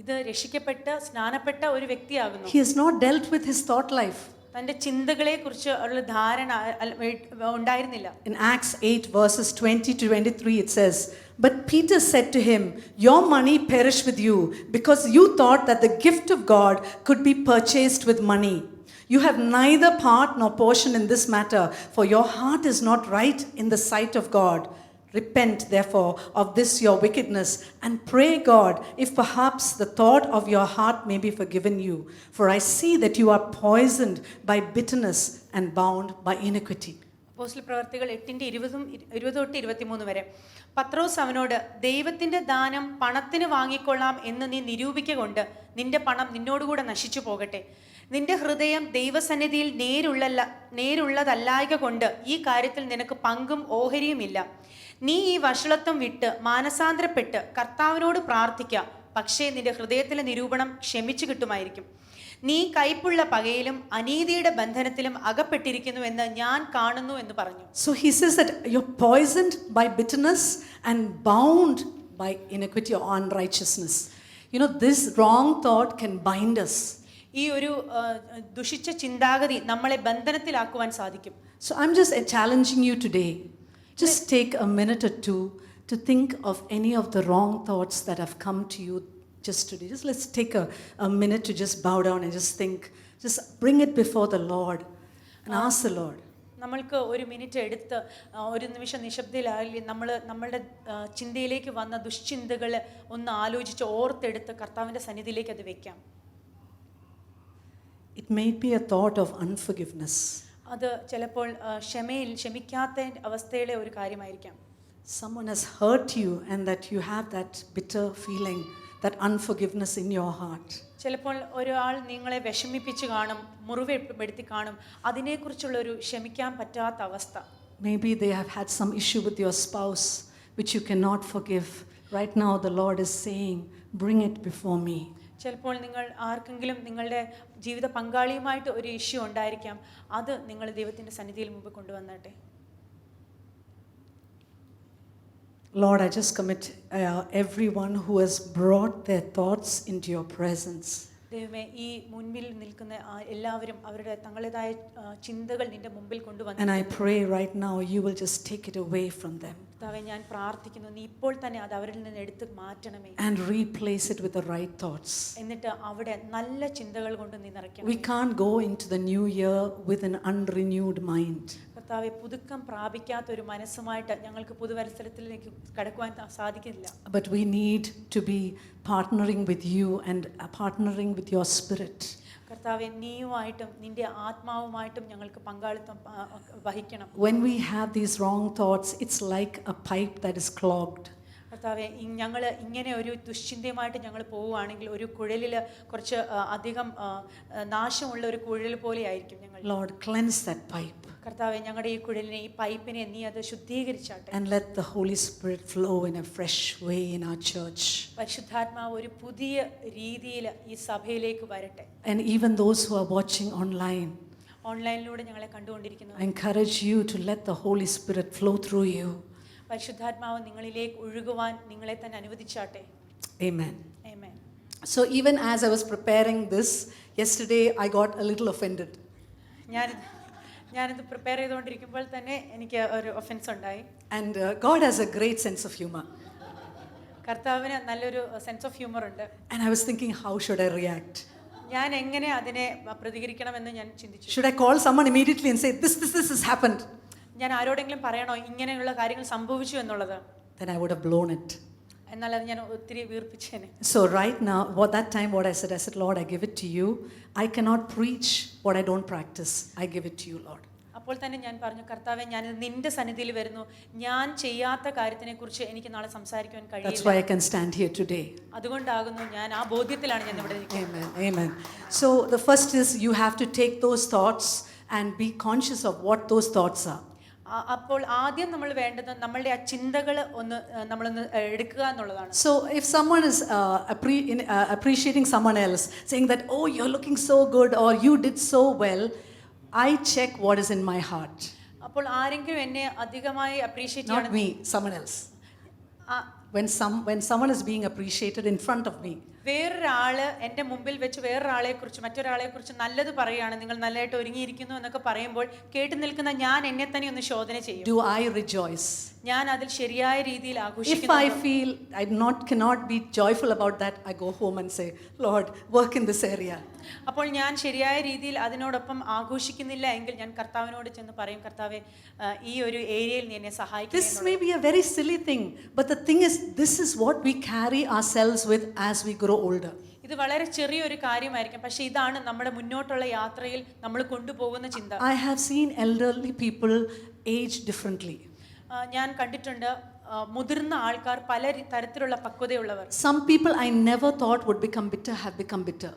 ഇത് രക്ഷിക്കപ്പെട്ട സ്നാനപ്പെട്ട ഒരു വ്യക്തിയാകുന്നു. He has not dealt with his thought life. തന്റെ ചിന്തകളെ കുറിച്ച് ഉള്ള ധാരണ ഉണ്ടായിരുന്നില്ല. In Acts 8 verses 20 to 23 it says, but Peter said to him, your money perish with you because you thought that the gift of God could be purchased with money. You have neither part nor portion in this matter, for your heart is not right in the sight of God. Repent therefore of this your wickedness and pray God if perhaps the thought of your heart may be forgiven you. For I see that you are poisoned by bitterness and bound by iniquity. അപ്പോസ്തല പ്രവർത്തികൾ 8:20-23 വരെ. പത്രോസ് അവനോട്, ദൈവത്തിന്റെ ദാനം പണത്തിന് വാങ്ങിക്കൊള്ളാം എന്ന് നീ നിരൂപിക്കൊണ്ട് നിന്റെ പണം നിന്നോടുകൂടെ നശിച്ചു പോകട്ടെ. നിന്റെ ഹൃദയം ദൈവസന്നിധിയിൽ നേരുള്ളതല്ലായക കൊണ്ട് ഈ കാര്യത്തിൽ നിനക്ക് പങ്കും ഓഹരിയുമില്ല. നീ ഈ വഷളത്വം വിട്ട് മാനസാന്തരപ്പെട്ട് കർത്താവിനോട് പ്രാർത്ഥിക്ക, പക്ഷേ നിന്റെ ഹൃദയത്തിലെ നിരൂപണം ക്ഷമിച്ചു കിട്ടുമായിരിക്കും. നീ കൈപ്പുള്ള പകയിലും അനീതിയുടെ ബന്ധനത്തിലും അകപ്പെട്ടിരിക്കുന്നു എന്ന് ഞാൻ കാണുന്നു എന്ന് പറഞ്ഞു. So he says that you're poisoned by bitterness and bound by iniquity or unrighteousness. You know, this wrong thought can bind us. ഈ ഒരു ദുഷിച്ച ചിന്താഗതി നമ്മളെ ബന്ധനത്തിലാക്കുവാൻ സാധിക്കും. So I'm just challenging you today. Just take a minute or two to think of any of the wrong thoughts that have come to you just today. Just let's take a minute to just bow down and just think. Just bring it before the Lord and ask the Lord. നമ്മൾക്ക് ഒരു minute എടുത്ത് ഒരു നിമിഷം നിശബ്ദയിലായി നമ്മളുടെ ചിന്തയിലേക്ക് വന്ന ദുശ്ചിന്തകൾ ഒന്ന് ആലോചിച്ച് ഓർത്തെടുത്ത് കർത്താവിൻ്റെ സന്നിധിയിലേക്ക് അത് വെക്കാം. It may be a thought of unforgiveness. അത് ചിലപ്പോൾ ക്ഷമിക്കാത്ത അവസ്ഥയിലെ ഒരു കാര്യമായിരിക്കാം. someone has hurt you and that you have that bitter feeling, that unforgiveness in your heart. ചിലപ്പോൾ ഒരാൾ നിങ്ങളെ വിഷമിപ്പിച്ച് കാണും, മുറിവേൽപ്പെടുത്തി കാണും, അതിനെക്കുറിച്ചുള്ള ഒരു ക്ഷമിക്കാൻ പറ്റാത്ത അവസ്ഥ. Maybe they have had some issue with your spouse which you cannot forgive. Right now the Lord is saying, bring it before me. ചിലപ്പോൾ നിങ്ങൾ ആർക്കെങ്കിലും നിങ്ങളുടെ ജീവിത പങ്കാളിയുമായിട്ട് ഒരു ഇഷ്യൂ ഉണ്ടായിരിക്കാം, അത് നിങ്ങൾ ദൈവത്തിൻ്റെ സന്നിധിയിൽ മുമ്പ് കൊണ്ടുവന്നട്ടെ. Lord, I just commit everyone who has brought their thoughts into your presence. ദൈവമേ, ഈ മുൻപിൽ നിൽക്കുന്ന എല്ലാവരും അവരുടെ തങ്ങളുടേതായ ചിന്തകൾ നിന്റെ മുമ്പിൽ കൊണ്ടുവന്നു. And I pray right now you will just take it away from them. കർത്താവേ, ഞാൻ പ്രാർത്ഥിക്കുന്നു, നീ ഇപ്പോൾ തന്നെ അത് അവരിൽ നിന്ന് എടുത്ത് മാറ്റണമേ. And replace it with the right thoughts. എന്നിട്ട് അവിടെ നല്ല ചിന്തകൾ കൊണ്ട് നീ നിറയ്ക്കണം. We can't go into the new year with an unrenewed mind. കർത്താവേ, പുതുക്കം പ്രാപിക്കാത്ത ഒരു മനസ്സുമായിട്ട് ഞങ്ങൾക്ക് പുതുവത്സരത്തിലേക്ക് കടക്കുവാൻ സാധിക്കില്ല. But we need to be partnering with you and partnering with your spirit. കർത്താവേ, നീയുമായിട്ടും നിന്റെ ആത്മാവുമായിട്ടും ഞങ്ങൾക്ക് പങ്കാളിത്തം വഹിക്കണം. When we have these wrong thoughts, it's like a pipe that is clogged. കർത്താവേ, ഞങ്ങൾ ഇങ്ങനെ ഒരു ദുശ്ചിന്തയുമായിട്ട് ഞങ്ങൾ പോവുകയാണെങ്കിൽ ഒരു കുഴലിൽ കുറച്ച് അധികം നാശമുള്ള ഒരു കുഴൽ പോലെയായിരിക്കും ഞങ്ങൾ. Lord, cleanse that pipe. കർത്താവേ, ഞങ്ങളുടെ ഈ കുഴലിനെ, ഈ പൈപ്പിനെ നീ അത് ശുദ്ധീകരിച്ചാട്ടെ. And let the Holy Spirit flow in a fresh way in our church. പരിശുദ്ധാത്മാവ് ഒരു പുതിയ രീതിയിൽ ഈ സഭയിലേക്ക് വരട്ടെ. And even those who are watching online, ഓൺലൈനിലൂടെ ഞങ്ങളെ കണ്ടുകൊണ്ടിരിക്കുന്നു, I encourage you to let the Holy Spirit flow through you. പരിശുദ്ധാത്മാവ് നിങ്ങളിലേക്ക് ഒഴുകുവാൻ നിങ്ങളെ തന്നെ അനുവദിച്ചാട്ടെ. Amen. Amen. So even as I was preparing this, yesterday I got a little offended. ഞാനിത് prepare ചെയ്തുകൊണ്ടിരിക്കുമ്പോൾ തന്നെ എനിക്ക് ഒരു ഒഫൻസ് ഉണ്ടായി. And God has a great sense of humor. കർത്താവിന് നല്ലൊരു സെൻസ് ഓഫ് ഹ്യൂമർ ഉണ്ട്. And I was thinking, how should I react? ഞാൻ എങ്ങനെ അതിനെ പ്രതികരിക്കണമെന്ന് ഞാൻ ചിന്തിച്ചു. Should I call someone immediately and say, this has happened? ഞാൻ ആരോടെങ്കിലും പറയണോ ഇങ്ങനെയുള്ള കാര്യങ്ങൾ സംഭവിച്ചു എന്നുള്ളത്? Then I would have blown it. എന്നാൽ അത് ഞാൻ ഒത്തിരി വീർപ്പിച്ചേനെ. So right now, that time what I said, Lord, I give it to you. I cannot preach what I don't practice. I give it to you, Lord. അപ്പോൾ തന്നെ ഞാൻ പറഞ്ഞു, കർത്താവേ, ഞാൻ നിന്റെ സന്നിധിയിൽ വരുന്നു, ഞാൻ ചെയ്യാത്ത കാര്യത്തിനെ കുറിച്ച് എനിക്ക് നാളെ സംസാരിക്കാൻ കഴിയില്ല. That's why I can stand here today. അതുകൊണ്ടാകുന്നു ഞാൻ ആ ബോധ്യത്തിലാണ് ഞാൻ ഇവിടെ നിൽക്കുന്നത്. Amen. Amen. So the first is you have to take those thoughts and be conscious of what those thoughts are. അപ്പോൾ ആദ്യം നമ്മൾ വേണ്ടത് നമ്മളുടെ ആ ചിന്തകൾ നമ്മളൊന്ന് എടുക്കുക എന്നുള്ളതാണ്. So if someone is appreciating someone else, saying that, oh, you're looking so good or you did so well, I check what is in my heart. അപ്പോൾ ആരെങ്കിലും എന്നെ അധികമായി appreciate Not me, someone else. When someone is being appreciated in front of me, വേറൊരാള് എൻ്റെ മുമ്പിൽ വെച്ച് മറ്റൊരാളെ കുറിച്ച് നല്ലത് പറയുകയാണ്, നിങ്ങൾ നല്ലതായിട്ട് ഒരുങ്ങിയിരിക്കുന്നു എന്നൊക്കെ പറയുമ്പോൾ കേട്ടു നിൽക്കുന്ന ഞാൻ എന്നെ തന്നെ ഒന്ന് ശോധന ചെയ്യും. do I rejoice? ഞാൻ അതിൽ ശരിയായ രീതിയിൽ If ആഘോഷിക്കുന്നു. I feel I cannot be joyful about that, I go home and say, Lord, work in this area. അപ്പോൾ ഞാൻ ശരിയായ രീതിയിൽ അതിനോടൊപ്പം ആഘോഷിക്കുന്നില്ല എങ്കിൽ ഞാൻ കർത്താവിനോട് ചെന്ന് പറയും, കർത്താവേ, ഈ ഒരു ഏരിയയിൽ നീ എന്നെ സഹായിക്കണം. This may be a very silly thing, but the thing is, this is what we carry ourselves with as we grow older. ഇത് വളരെ ചെറിയൊരു കാര്യമായിരിക്കും, പക്ഷെ ഇതാണ് നമ്മുടെ മുന്നോട്ടുള്ള യാത്രയിൽ നമ്മൾ കൊണ്ടുപോകുന്ന ചിന്ത. I have seen elderly people age differently. ഞാൻ കണ്ടിട്ടുണ്ട് മുതിർന്ന ആൾക്കാർ പല തരത്തിലുള്ള പക്വതയുള്ളവർ. Some people I never thought would become bitter have become bitter.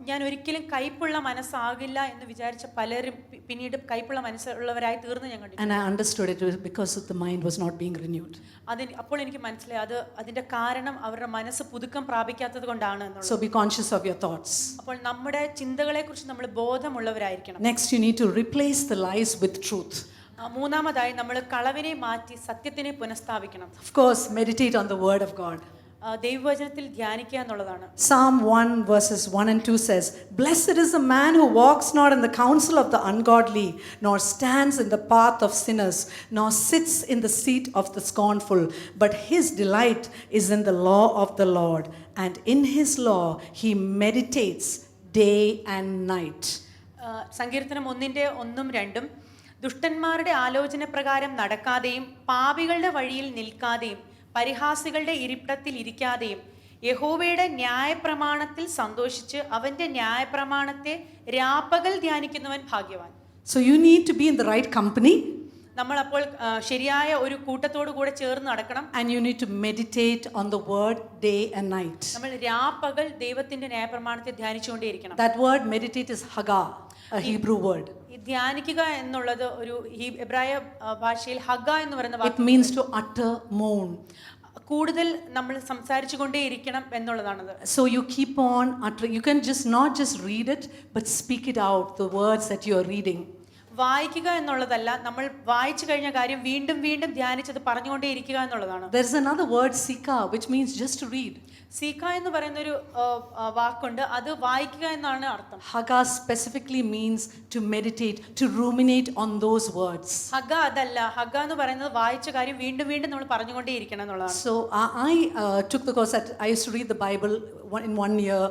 ഞാൻ ഒരിക്കലും കൈപ്പുള്ള മനസ്സാകില്ല എന്ന് വിചാരിച്ച പലരും പിന്നീട് കൈപ്പുള്ള മനസ്സുള്ളവരായി തീർന്ന് ഞാൻ കണ്ടു. And I understood it was because the mind was not being renewed. അപ്പോൾ എനിക്ക് മനസ്സിലായി അതിന്റെ കാരണം അവരുടെ മനസ്സ് പുതുക്കം പ്രാപിക്കാത്തത് കൊണ്ടാണ് എന്നുള്ളത്. So be conscious of your thoughts. അപ്പോൾ നമ്മുടെ ചിന്തകളെ കുറിച്ച് നമ്മൾ ബോധമുള്ളവരായിരിക്കണം. Next, you need to replace the lies with truth. മൂന്നാമതായി നമ്മൾ കളവിനെ മാറ്റി സത്യത്തിനെ പുനഃസ്ഥാപിക്കണം. Of course, meditate on the word of God. ദൈവവചനത്തിൽ ധ്യാനിക്കുക എന്നുള്ളതാണ്. Psalm 1 verses 1 and 2 says, "Blessed is the man who walks not in the counsel of the ungodly, nor stands in the path of sinners, nor sits in the seat of the scornful, but his delight is in the law of the Lord, and in his law he meditates day and night." സങ്കീർത്തനം 1:1-2 ദുഷ്ടന്മാരുടെ ആലോചന പ്രകാരം നടക്കാതെയും പാപികളുടെ വഴിയിൽ നിൽക്കാതെയും പരിഹാസികളുടെ ഇരിപ്പിടത്തിൽ ഇരിക്കാതെയും യഹോവയുടെ ന്യായപ്രമാണത്തിൽ സന്തോഷിച്ച് അവന്റെ ന്യായപ്രമാണത്തെ രാപ്പകൽ ധ്യാനിക്കുന്നവൻ ഭാഗ്യവാൻ. So you need to be in the right company. നമ്മളപ്പോൾ ശരിയായ ഒരു കൂട്ടത്തോടു കൂടെ ചേർന്ന് നടക്കണം. And you need to meditate on the word day and night. നമ്മൾ രാപ്പകൽ ദൈവത്തിന്റെ ന്യായപ്രമാണത്തെ ധ്യാനിച്ചുകൊണ്ടേയിരിക്കണം. That word meditate is Haggah, a Hebrew word. ഈ ധ്യാനിക്കുക എന്നുള്ളത് ഒരു എബ്രായ ഭാഷയിൽ ഹഗ എന്ന് പറയുന്ന It means to utter, moan. കൂടുതൽ നമ്മൾ സംസാരിച്ചു കൊണ്ടേയിരിക്കണം എന്നുള്ളതാണത്. So you keep on uttering. You can just not just read it, but speak it out, the words that you are reading. വായിക്കുക എന്നുള്ളതല്ല, നമ്മൾ വായിച്ചു കഴിഞ്ഞ കാര്യം വീണ്ടും വീണ്ടും ധ്യാനിച്ചത് പറഞ്ഞുകൊണ്ടേയിരിക്കുക എന്നുള്ളതാണ്. There is another word, Sika, which means just to read. സീക്ക എന്ന് പറയുന്ന ഒരു വാക്കുണ്ട്, അത് വായിക്കുക എന്നാണ് അർത്ഥം. Haggah specifically means to meditate, to ruminate on those words. ഹഗ അതല്ല. ഹഗ എന്ന് പറയുന്നത് വായിച്ച കാര്യം വീണ്ടും വീണ്ടും നമ്മൾ പറഞ്ഞുകൊണ്ടേയിരിക്കണം എന്നുള്ളതാണ്. So I took the course that I used to read the Bible in 1 year.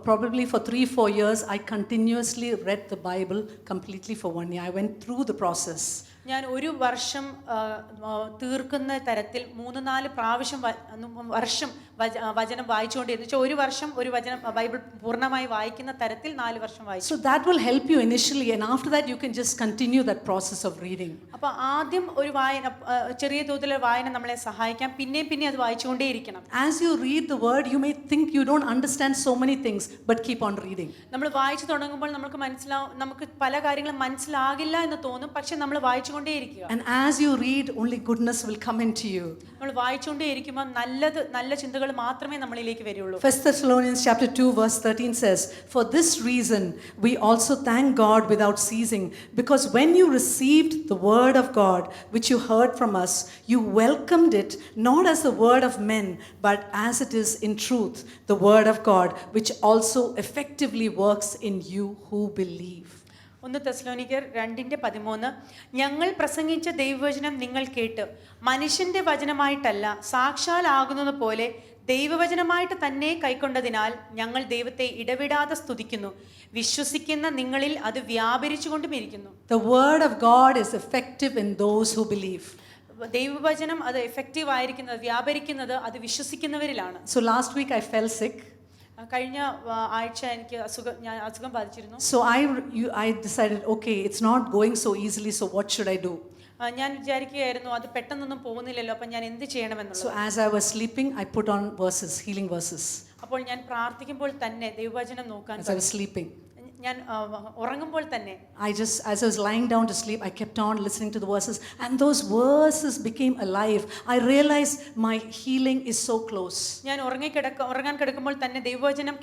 Probably for 3-4 years, I continuously read the Bible completely for 1 year. I went through the process. ഞാൻ ഒരു വർഷം തീർക്കുന്ന തരത്തിൽ 3-4 പ്രാവശ്യം വചനം വായിച്ചുകൊണ്ടിരുന്നു. ഒരു വർഷം ഒരു വചനം ബൈബിൾ പൂർണ്ണമായി വായിക്കുന്ന തരത്തിൽ 4 വർഷം വായിച്ചു. So that will help you initially, and after that you can just continue that process of reading. അപ്പോൾ ആദ്യം ഒരു വായന, ചെറിയ തോതിലുള്ള വായന നമ്മളെ സഹായിക്കാം. പിന്നെ അത് വായിച്ചുകൊണ്ടേയിരിക്കണം. As you read the word, you may think you don't understand so many things, but keep on reading. നമ്മൾ വായിച്ചു തുടങ്ങുമ്പോൾ നമുക്ക് പല കാര്യങ്ങളും മനസ്സിലാകില്ല എന്ന് തോന്നും, പക്ഷെ നമ്മൾ വായിച്ചുകൊണ്ടേയിരിക്കുക. And as you read, only goodness will come into you. നമ്മൾ വായിച്ചുകൊണ്ടേയിരിക്കുമ്പോൾ നല്ല ചിന്തകൾ മാത്രമേ നമ്മളിലേക്ക് വരുള്ളൂ. 1 Thessalonians chapter 2 verse 13 says, "For this reason we also thank God without ceasing, because when you received the word of God which you heard from us, you welcomed it not as the word of men, but as it is in truth, the word of God, which also effectively works in you who believe." 1 തെസ്സലോനിക്കർ 2:13 ഞങ്ങൾ പ്രസംഗിച്ച ദൈവവചനം നിങ്ങൾ കേട്ട് മനുഷ്യന്റെ വചനമായിട്ടല്ല സാക്ഷാലാകുന്നത് പോലെ ദൈവവചനമായിട്ട് തന്നെ കൈക്കൊണ്ടതിനാൽ ഞങ്ങൾ ദൈവത്തെ ഇടവിടാതെ സ്തുതിക്കുന്നു. വിശ്വസിക്കുന്ന നിങ്ങളിൽ അത് വ്യാപരിച്ചുകൊണ്ടുമിരിക്കുന്നു. The word of God is effective in those who believe. ദൈവവചനം അത് എഫക്റ്റീവ് ആയിരിക്കുന്നത്, വ്യാപരിക്കുന്നത് അത് വിശ്വസിക്കുന്നവരിലാണ്. So last week I fell sick. കഴിഞ്ഞ ആഴ്ച എനിക്ക് അസുഖം ബാധിച്ചിരുന്നു. So I decided, okay, it's not going so easily, so what should I do? ഞാൻ വിചാരിക്കുകയായിരുന്നു അത് പെട്ടെന്നൊന്നും പോകുന്നില്ലല്ലോ, അപ്പം ഞാൻ എന്ത് ചെയ്യണമെന്നുള്ളത്. So as I was sleeping, I put on verses, healing verses. അപ്പോൾ ഞാൻ പ്രാർത്ഥിക്കുമ്പോൾ തന്നെ ദൈവവചനം നോക്കാൻ, as I was sleeping, ഞാൻ ഉറങ്ങുമ്പോൾ തന്നെ as I was lying down to sleep, I kept on listening to the verses, and those verses became alive. I realized my healing is so close. ഞാൻ ഉറങ്ങാൻ കിടക്കുമ്പോൾ തന്നെ ദൈവവചനം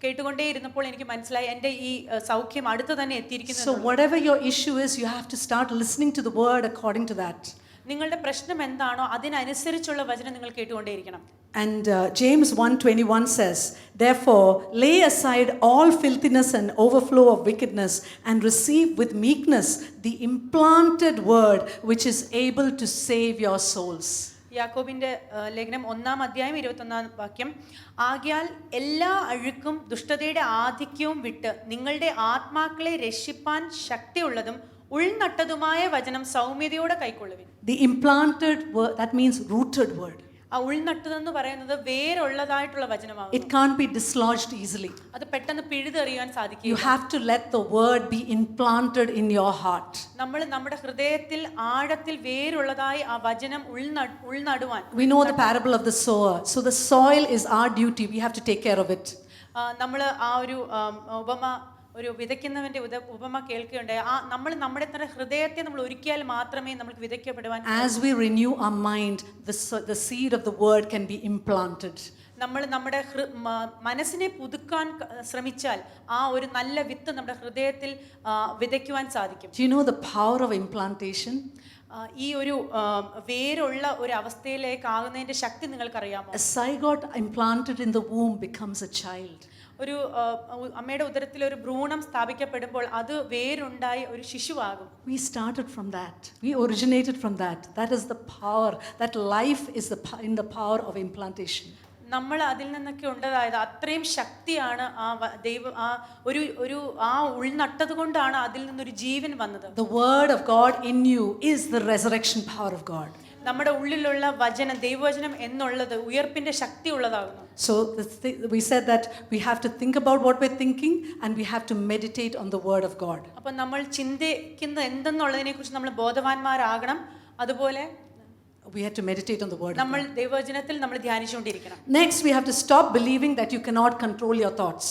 കേട്ടുകൊണ്ടേയിരുന്നപ്പോൾ എനിക്ക് മനസ്സിലായി എൻ്റെ ഈ സൗഖ്യം അടുത്ത് തന്നെ എത്തിയിരിക്കുന്നു. So whatever your issue is, you have to start listening to the word according to that. നിങ്ങളുടെ പ്രശ്നം എന്താണോ അതിനനുസരിച്ചുള്ള വചനം നിങ്ങൾ കേട്ടുകൊണ്ടേയിരിക്കണം. And James 1:21 says, "Therefore lay aside all filthiness and overflow of wickedness, and receive with meekness the implanted word which is able to save your souls." യാക്കോബിന്റെ ലേഖനം 1:21 ആകയാൽ എല്ലാ അഴുക്കും ദുഷ്ടതയുടെ ആധിക്യവും വിട്ട് നിങ്ങളുടെ ആത്മാക്കളെ രക്ഷിപ്പാൻ ശക്തിയുള്ളതും ഉൾനട്ടതുമായ വചനം സൗമ്യതയോടെ കൈക്കൊള്ളുവിൻ. The implanted word, that means rooted word. ആ ഉൾനട്ടതെന്ന് പറയുന്നത് വേരുള്ളതായിട്ടുള്ള വചനമാണ്. It can't be dislodged easily. അത് പെട്ടെന്ന് പിഴുതെറിയാൻ സാധിക്കില്ല. You have to let the word be implanted in your heart. നമ്മൾ നമ്മുടെ ഹൃദയത്തിൽ ആഴത്തിൽ വേരുള്ളതായി ആ വചനം ഉൾനടുവാൻ. We know the parable of the sower. So the soil is our duty. We have to take care of it. നമ്മൾ ആ ഒരു വിതയ്ക്കുന്നവന്റെ ഉപമ കേൾക്കുകയുണ്ടായി. നമ്മൾ നമ്മുടെ തന്നെ ഹൃദയത്തെ നമ്മൾ ഒരുക്കിയാൽ മാത്രമേ നമുക്ക് വിതയ്ക്കപ്പെടുവാൻ. As we renew our mind, the seed of the word can be implanted. നമ്മൾ നമ്മുടെ മനസ്സിനെ പുതുക്കാൻ ശ്രമിച്ചാൽ ആ ഒരു നല്ല വിത്ത് നമ്മുടെ ഹൃദയത്തിൽ വിതയ്ക്കുവാൻ സാധിക്കും. Do you know the power of implantation? ഈ ഒരു വേരുള്ള ഒരു അവസ്ഥയിലേക്ക് ആകുന്നതിന്റെ ശക്തി നിങ്ങൾക്കറിയാമോ? A zygote implanted in the womb becomes a child. ഒരു അമ്മയുടെ ഉദരത്തിൽ ഒരു ഭ്രൂണം സ്ഥാപിക്കപ്പെടുമ്പോൾ അത് വേരുണ്ടായി ഒരു ശിശുവാകും. We started from that. We originated from that. That is the power. That life is in the power of implantation. നമ്മൾ അതിൽ നിന്നൊക്കെ ഉണ്ടായത് അത്രയും ശക്തിയാണ് ആ ഉൾനട്ടത് കൊണ്ടാണ് അതിൽ നിന്നൊരു ജീവൻ വന്നത്. The word of God in you is the resurrection power of God. നമ്മുടെ ഉള്ളിലുള്ള വചനം, ദൈവവചനം എന്നുള്ളത് ഉയർപ്പിന്റെ ശക്തി ഉള്ളതാകുന്നു. So we said that we have to think about what we're thinking and we have to meditate on the word of God. അപ്പോൾ നമ്മൾ ചിന്തിക്കുന്നത് എന്തെന്നുള്ളതിനെ കുറിച്ച് നമ്മൾ ബോധവാന്മാരാകണം. അതുപോലെ we have to meditate on the word. നമ്മൾ ദൈവവചനത്തിൽ നമ്മൾ ധ്യാനിച്ചുകൊണ്ടിരിക്കണം. Next, we have to stop believing that you cannot control your thoughts.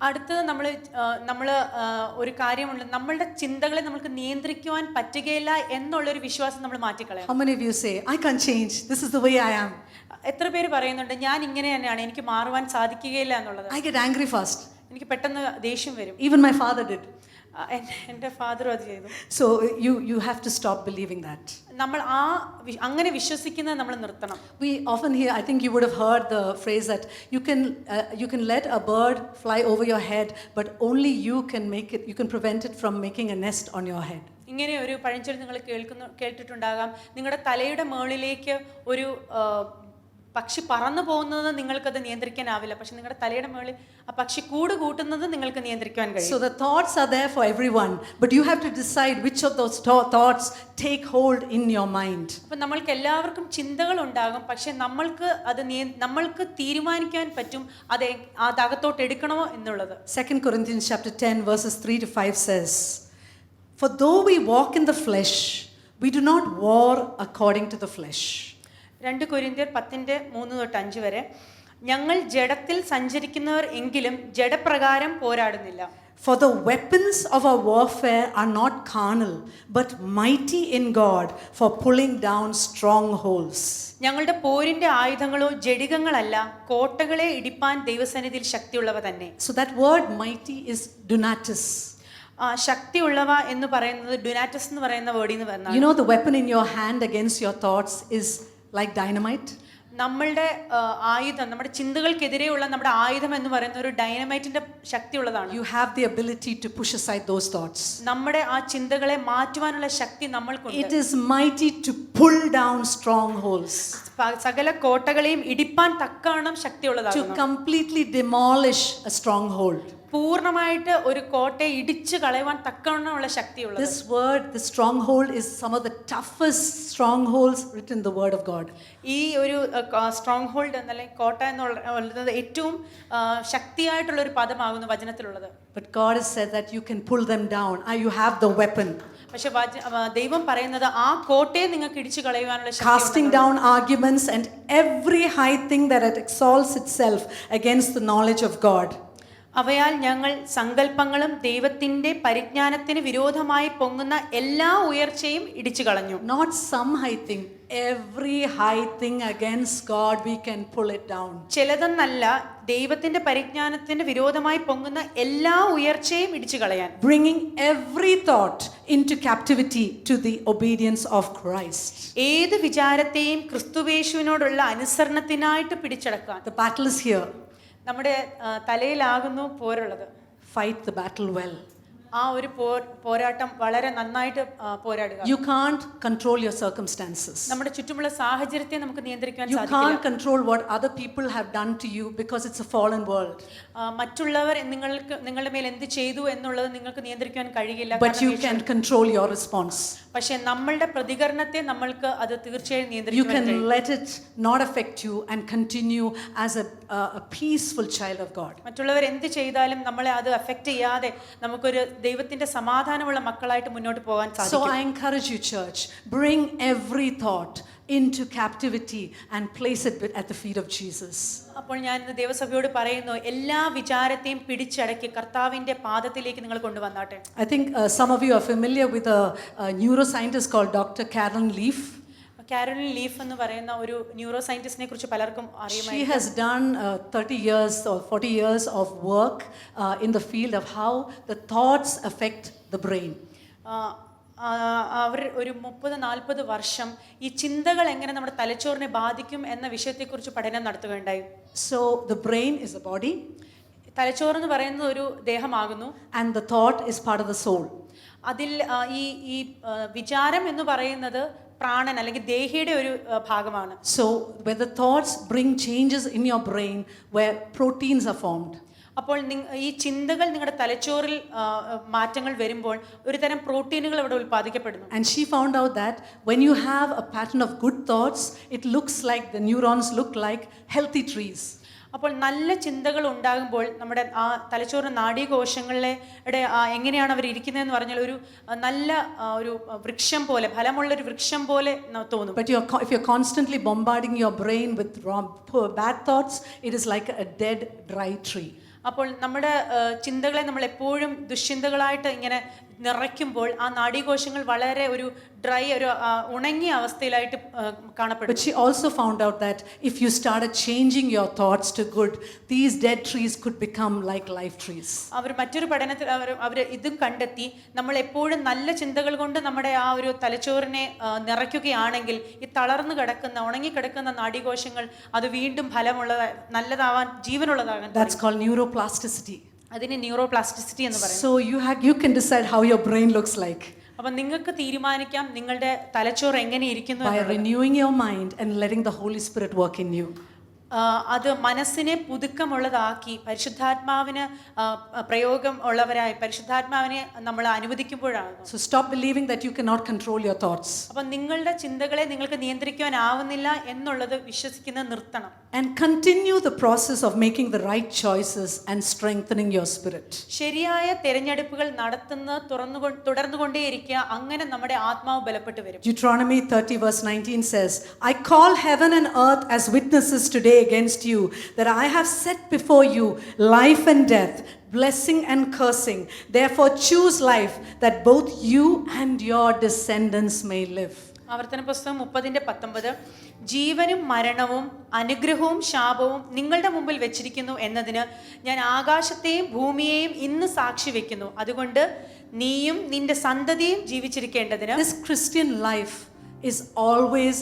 അടുത്തത് നമ്മൾ ഒരു കാര്യമുണ്ട്, നമ്മളുടെ ചിന്തകളെ നമുക്ക് നിയന്ത്രിക്കുവാൻ പറ്റുകയില്ല എന്നുള്ളൊരു വിശ്വാസം നമ്മൾ മാറ്റിക്കളയാം. How many of you say, I can't change, this is the way I am? എത്ര പേര് പറയുന്നുണ്ട്, ഞാൻ ഇങ്ങനെ തന്നെയാണ്, എനിക്ക് മാറുവാൻ സാധിക്കുകയില്ല എന്നുള്ളത്. I get angry fast. എനിക്ക് പെട്ടെന്ന് ദേഷ്യം വരും. Even my father did. എൻ്റെ ഫാദറും അത് ചെയ്തു. So you have to stop believing that. നമ്മൾ അങ്ങനെ വിശ്വസിക്കുന്നത് നമ്മൾ നിർത്തണം. We often hear, I think you would have heard the phrase that you can let a bird fly over your head, but only you can prevent it from making a nest on your head. ഇങ്ങനെ ഒരു പഴഞ്ചൊല്ല് നിങ്ങൾ കേട്ടിട്ടുണ്ടാകാം, നിങ്ങളുടെ തലയുടെ മുകളിലേക്ക് ഒരു പക്ഷി പറന്നു പോകുന്നത് നിങ്ങൾക്കത് നിയന്ത്രിക്കാനാവില്ല, പക്ഷെ നിങ്ങളുടെ തലയുടെ മുകളിൽ ആ പക്ഷി കൂട് കൂട്ടുന്നത് നിങ്ങൾക്ക് നിയന്ത്രിക്കാൻ കഴിയും. So the thoughts are there for everyone, but you have to decide which of those thoughts take hold in your mind. അപ്പോൾ നമ്മൾക്ക് എല്ലാവർക്കും ചിന്തകൾ ഉണ്ടാകും, പക്ഷെ നമ്മൾക്ക് തീരുമാനിക്കാൻ പറ്റും അത് അകത്തോട്ട് എടുക്കണമോ എന്നുള്ളത്. 2 Corinthians chapter 10 verses 3 to 5 says, "For though we walk in the flesh, we do not war according to the flesh." 2 കൊരിന്ത്യർ 10:3-5 വരെ, ഞങ്ങൾ ജഡത്തിൽ സഞ്ചരിക്കുന്നവർ എങ്കിലും ജഡപ്രകാരം പോരാടുന്നില്ല. For the weapons of our warfare are not carnal, but mighty in God for pulling down strongholds. ഞങ്ങളുടെ പോരിന്റെ ആയുധങ്ങളോ ജഡികങ്ങളല്ല, കോട്ടകളെ ഇടിപ്പാൻ ദൈവസന്നിധിയിൽ ശക്തിയുള്ളവ തന്നെ. So that word mighty is dunatis. ശക്തിയുള്ളവ എന്ന് പറയുന്നത് ഡുനാറ്റസ് എന്ന് പറയുന്ന വേർഡിൽ നിന്ന് വരുന്നതാണ്. You know, the weapon in your hand against your thoughts is like dynamite. നമ്മളുടെ ആയുധം, നമ്മുടെ ചിന്തകൾക്കെതിരെയുള്ള നമ്മുടെ ആയുധം എന്ന് പറയുന്ന ഒരു ഡൈനമൈറ്റിന്റെ ശക്തിയുള്ളതാണ്. You have the ability to push aside those thoughts. നമ്മുടെ ആ ചിന്തകളെ മാറ്റുവാനുള്ള ശക്തി നമ്മൾക്കുണ്ട്. It is mighty to pull down strongholds. സകല കോട്ടകളെയും ഇടിപ്പാൻ തക്കവണ്ണം ശക്തിയുള്ളതാണ്. To completely demolish a stronghold. പൂർണ്ണമായിട്ട് ഒരു കോട്ടയെ ഇടിച്ചു കളയുവാൻ തക്കവണ്ണമുള്ള ശക്തിയുള്ളത്. This word, the stronghold, is some of the toughest strongholds written in the word of God. ഈ ഒരു സ്ട്രോങ് ഹോൾഡ് എന്നല്ലേ കോട്ട എന്നുള്ളത് ഏറ്റവും ശക്തിയായിട്ടുള്ള ഒരു പദമാകുന്നു വചനത്തിലുള്ളത്. But God has said that you can pull them down. You have the weapon. പക്ഷെ ദൈവം പറയുന്നത് ആ കോട്ടയെ നിങ്ങൾക്ക് ഇടിച്ചു കളയുവാനുള്ള ശക്തി. Casting down arguments and every high thing that exalts itself against the knowledge of God. അവയാൽ ഞങ്ങൾ സങ്കല്പങ്ങളും ദൈവത്തിന്റെ പരിജ്ഞാനത്തിന് വിരോധമായി പൊങ്ങുന്ന എല്ലാ ഉയർച്ചയും ഇടിച്ചു കളഞ്ഞു. Not some high thing, every high thing against God we can pull it down. ചിലതെന്നല്ല, ദൈവത്തിന്റെ പരിജ്ഞാനത്തിന് വിരോധമായി പൊങ്ങുന്ന എല്ലാ ഉയർച്ചയും ഇടിച്ചു കളയാൻ. Bringing every thought into captivity to the obedience of Christ. ഏത് വിചാരത്തെയും ക്രിസ്തുയേശുവിനോടുള്ള അനുസരണത്തിനായിട്ട് പിടിച്ചടക്കാൻ. The battle is here. നമ്മുടെ തലയിലാകുന്നു പോരുള്ളത്. Fight the battle well. ആ ഒരു പോരാട്ടം വളരെ നന്നായിട്ട് പോരാടുക. You can't control your circumstances. നമ്മുടെ ചുറ്റുമുള്ള സാഹചര്യത്തെ നമുക്ക് നിയന്ത്രിക്കാൻ സാധിക്കില്ല. You can't control what other people have done to you because it's a fallen world. മറ്റുള്ളവർ നിങ്ങളുടെ മേൽ എന്ത് ചെയ്തു എന്നുള്ളത് നിങ്ങൾക്ക് നിയന്ത്രിക്കാൻ കഴിയില്ല. But you can control your response. പക്ഷേ നമ്മളുടെ പ്രതികരണത്തെ നമ്മൾക്ക് അത് തീർച്ചയായും നിയന്ത്രിക്കാൻ കഴിയും. You can let it not affect you and continue as a peaceful child of God. മറ്റുള്ളവർ എന്ത് ചെയ്താലും നമ്മളെ അത് അഫക്റ്റ് ചെയ്യാതെ നമുക്കൊരു ദൈവത്തിന്റെ സമാധാനമുള്ള മക്കളായിട്ട് മുന്നോട്ട് പോകാൻ സാധിക്കും. So I encourage you, church, bring every thought into captivity and place it at the feet of Jesus. അപ്പോൾ ഞാൻ ഇന്ന് ദേവസഭയോട് പറയുന്നു, എല്ലാ വിചാരത്തെയും പിടിച്ചടക്കി കർത്താവിന്റെ പാദത്തിലേക്ക് നിങ്ങൾ കൊണ്ടുവന്നാട്ടെ. I think some of you are familiar with a neuroscientist called Dr. Carolyn Leaf. Caroline leaf എന്ന് പറയുന്ന ഒരു ന്യൂറോ സയന്റിസ്റ്റിനെ കുറിച്ച് പലർക്കും അറിയാം. She has done 30 years or 40 years of work in the field of how the thoughts affect the brain. അവർ ഒരു 30-40 വർഷം ഈ ചിന്തകൾ എങ്ങനെ നമ്മുടെ തലച്ചോറിനെ ബാധിക്കും എന്ന വിഷയത്തെക്കുറിച്ച് പഠനം നടത്തുകയുണ്ടായി. So the brain is the body. തലച്ചോറ് എന്ന് പറയുന്നത് ഒരു ദേഹമാകുന്നു. And the thought is part of the soul. അതിൽ ഈ വിചാരം എന്ന് പറയുന്നത് പ്രാണൻ അല്ലെങ്കിൽ ദേഹിയുടെ ഒരു ഭാഗമാണ്. So where the thoughts bring changes in your brain where proteins are formed. അപ്പോൾ ഈ ചിന്തകൾ നിങ്ങളുടെ തലച്ചോറിൽ മാറ്റങ്ങൾ വരുമ്പോൾ ഒരു തരം പ്രോട്ടീനുകൾ ഇവിടെ ഉൽപ്പാദിക്കപ്പെടുന്നു. And she found out that when you have a pattern of good thoughts, it looks like the neurons look like healthy trees. അപ്പോൾ നല്ല ചിന്തകൾ ഉണ്ടാകുമ്പോൾ നമ്മുടെ ആ തലച്ചോറിന് നാഡീകോശങ്ങളിലെ എങ്ങനെയാണ് അവർ ഇരിക്കുന്നതെന്ന് പറഞ്ഞാൽ ഒരു നല്ല ഒരു വൃക്ഷം പോലെ, ഫലമുള്ള ഒരു വൃക്ഷം പോലെ തോന്നും. But if you're constantly bombarding your brain with bad thoughts, it is like a dead, dry tree. അപ്പോൾ നമ്മുടെ ചിന്തകളെ നമ്മൾ എപ്പോഴും ദുശ്ചിന്തകളായിട്ട് ഇങ്ങനെ നിറയ്ക്കുമ്പോൾ ആ നാഡീകോശങ്ങൾ വളരെ ഒരു ഡ്രൈ, ഒരു ഉണങ്ങിയ അവസ്ഥയിലായിട്ട് കാണപ്പെടും. But she also found out that if you started changing your thoughts to good, these dead trees could become like life trees. അവർ മറ്റൊരു പഠനത്തിൽ അവർ ഇതും കണ്ടെത്തി, നമ്മൾ എപ്പോഴും നല്ല ചിന്തകൾ കൊണ്ട് നമ്മുടെ ആ ഒരു തലച്ചോറിനെ നിറയ്ക്കുകയാണെങ്കിൽ ഈ തളർന്നു കിടക്കുന്ന, ഉണങ്ങി കിടക്കുന്ന നാഡീകോശങ്ങൾ അത് വീണ്ടും ഫലമുള്ളതാ, നല്ലതാവാൻ, ജീവനുള്ളതാകാൻ. That's called neuroplasticity. അതിന് ന്യൂറോപ്ലാസ്റ്റിസിറ്റി എന്ന് പറയും. So you can decide how your brain looks like. അപ്പോൾ നിങ്ങൾക്ക് തീരുമാനിക്കാം നിങ്ങളുടെ തലച്ചോറ് എങ്ങനെ ഇരിക്കുന്നു by renewing your mind and letting the Holy Spirit work in you. അത് മനസ്സിനെ പുതുക്കമുള്ളതാക്കി പരിശുദ്ധാത്മാവിന് പ്രയോഗം ഉള്ളവരായി പരിശുദ്ധാത്മാവിനെ നമ്മൾ അനുവദിക്കുമ്പോഴാണ്. So stop believing that you cannot control your thoughts. അപ്പോൾ നിങ്ങളുടെ ചിന്തകളെ നിങ്ങൾക്ക് നിയന്ത്രിക്കാനാവുന്നില്ല എന്നുള്ളത് വിശ്വസിക്കുന്നത് നിർത്തണം. And continue the process of making the right choices and strengthening your spirit. ശരിയായ തിരഞ്ഞെടുപ്പുകൾ തുടർന്നുകൊണ്ടേയിരിക്കുക, അങ്ങനെ നമ്മുടെ ആത്മാവ് ബലപ്പെട്ടു വരും. Deuteronomy 30 verse 19 says, I call heaven and earth as witnesses today against you, that I have set before you life and death, blessing and cursing. Therefore choose life, that both you and your descendants may live. ആവർത്തന പുസ്തകം 30:19, ജീവനും മരണവും അനുഗ്രഹവും ശാപവും നിങ്ങളുടെ മുമ്പിൽ വെച്ചിരിക്കുന്നു എന്നതിന് ഞാൻ ആകാശത്തെയും ഭൂമിയെയും ഇന്ന് സാക്ഷി വെക്കുന്നു. അതുകൊണ്ട് നീയും നിന്റെ സന്തതിയും ജീവിച്ചിരിക്കേണ്ടതിന്. This Christian life is always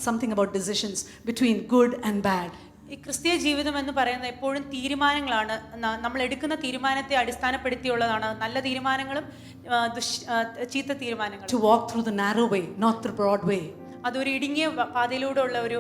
something about decisions between good and bad. ഈ ക്രിസ്തീയ ജീവിതം എന്ന് പറയുന്നത് എപ്പോഴും തീരുമാനങ്ങളാണ്. നമ്മൾ എടുക്കുന്ന തീരുമാനത്തെ അടിസ്ഥാനപ്പെടുത്തിയുള്ളതാണ്. നല്ല തീരുമാനങ്ങളും ചീത്ത തീരുമാനങ്ങളും. To walk through the narrow way, not the broad way. അതൊരു ഇടുങ്ങിയ പാതയിലൂടെ ഉള്ള ഒരു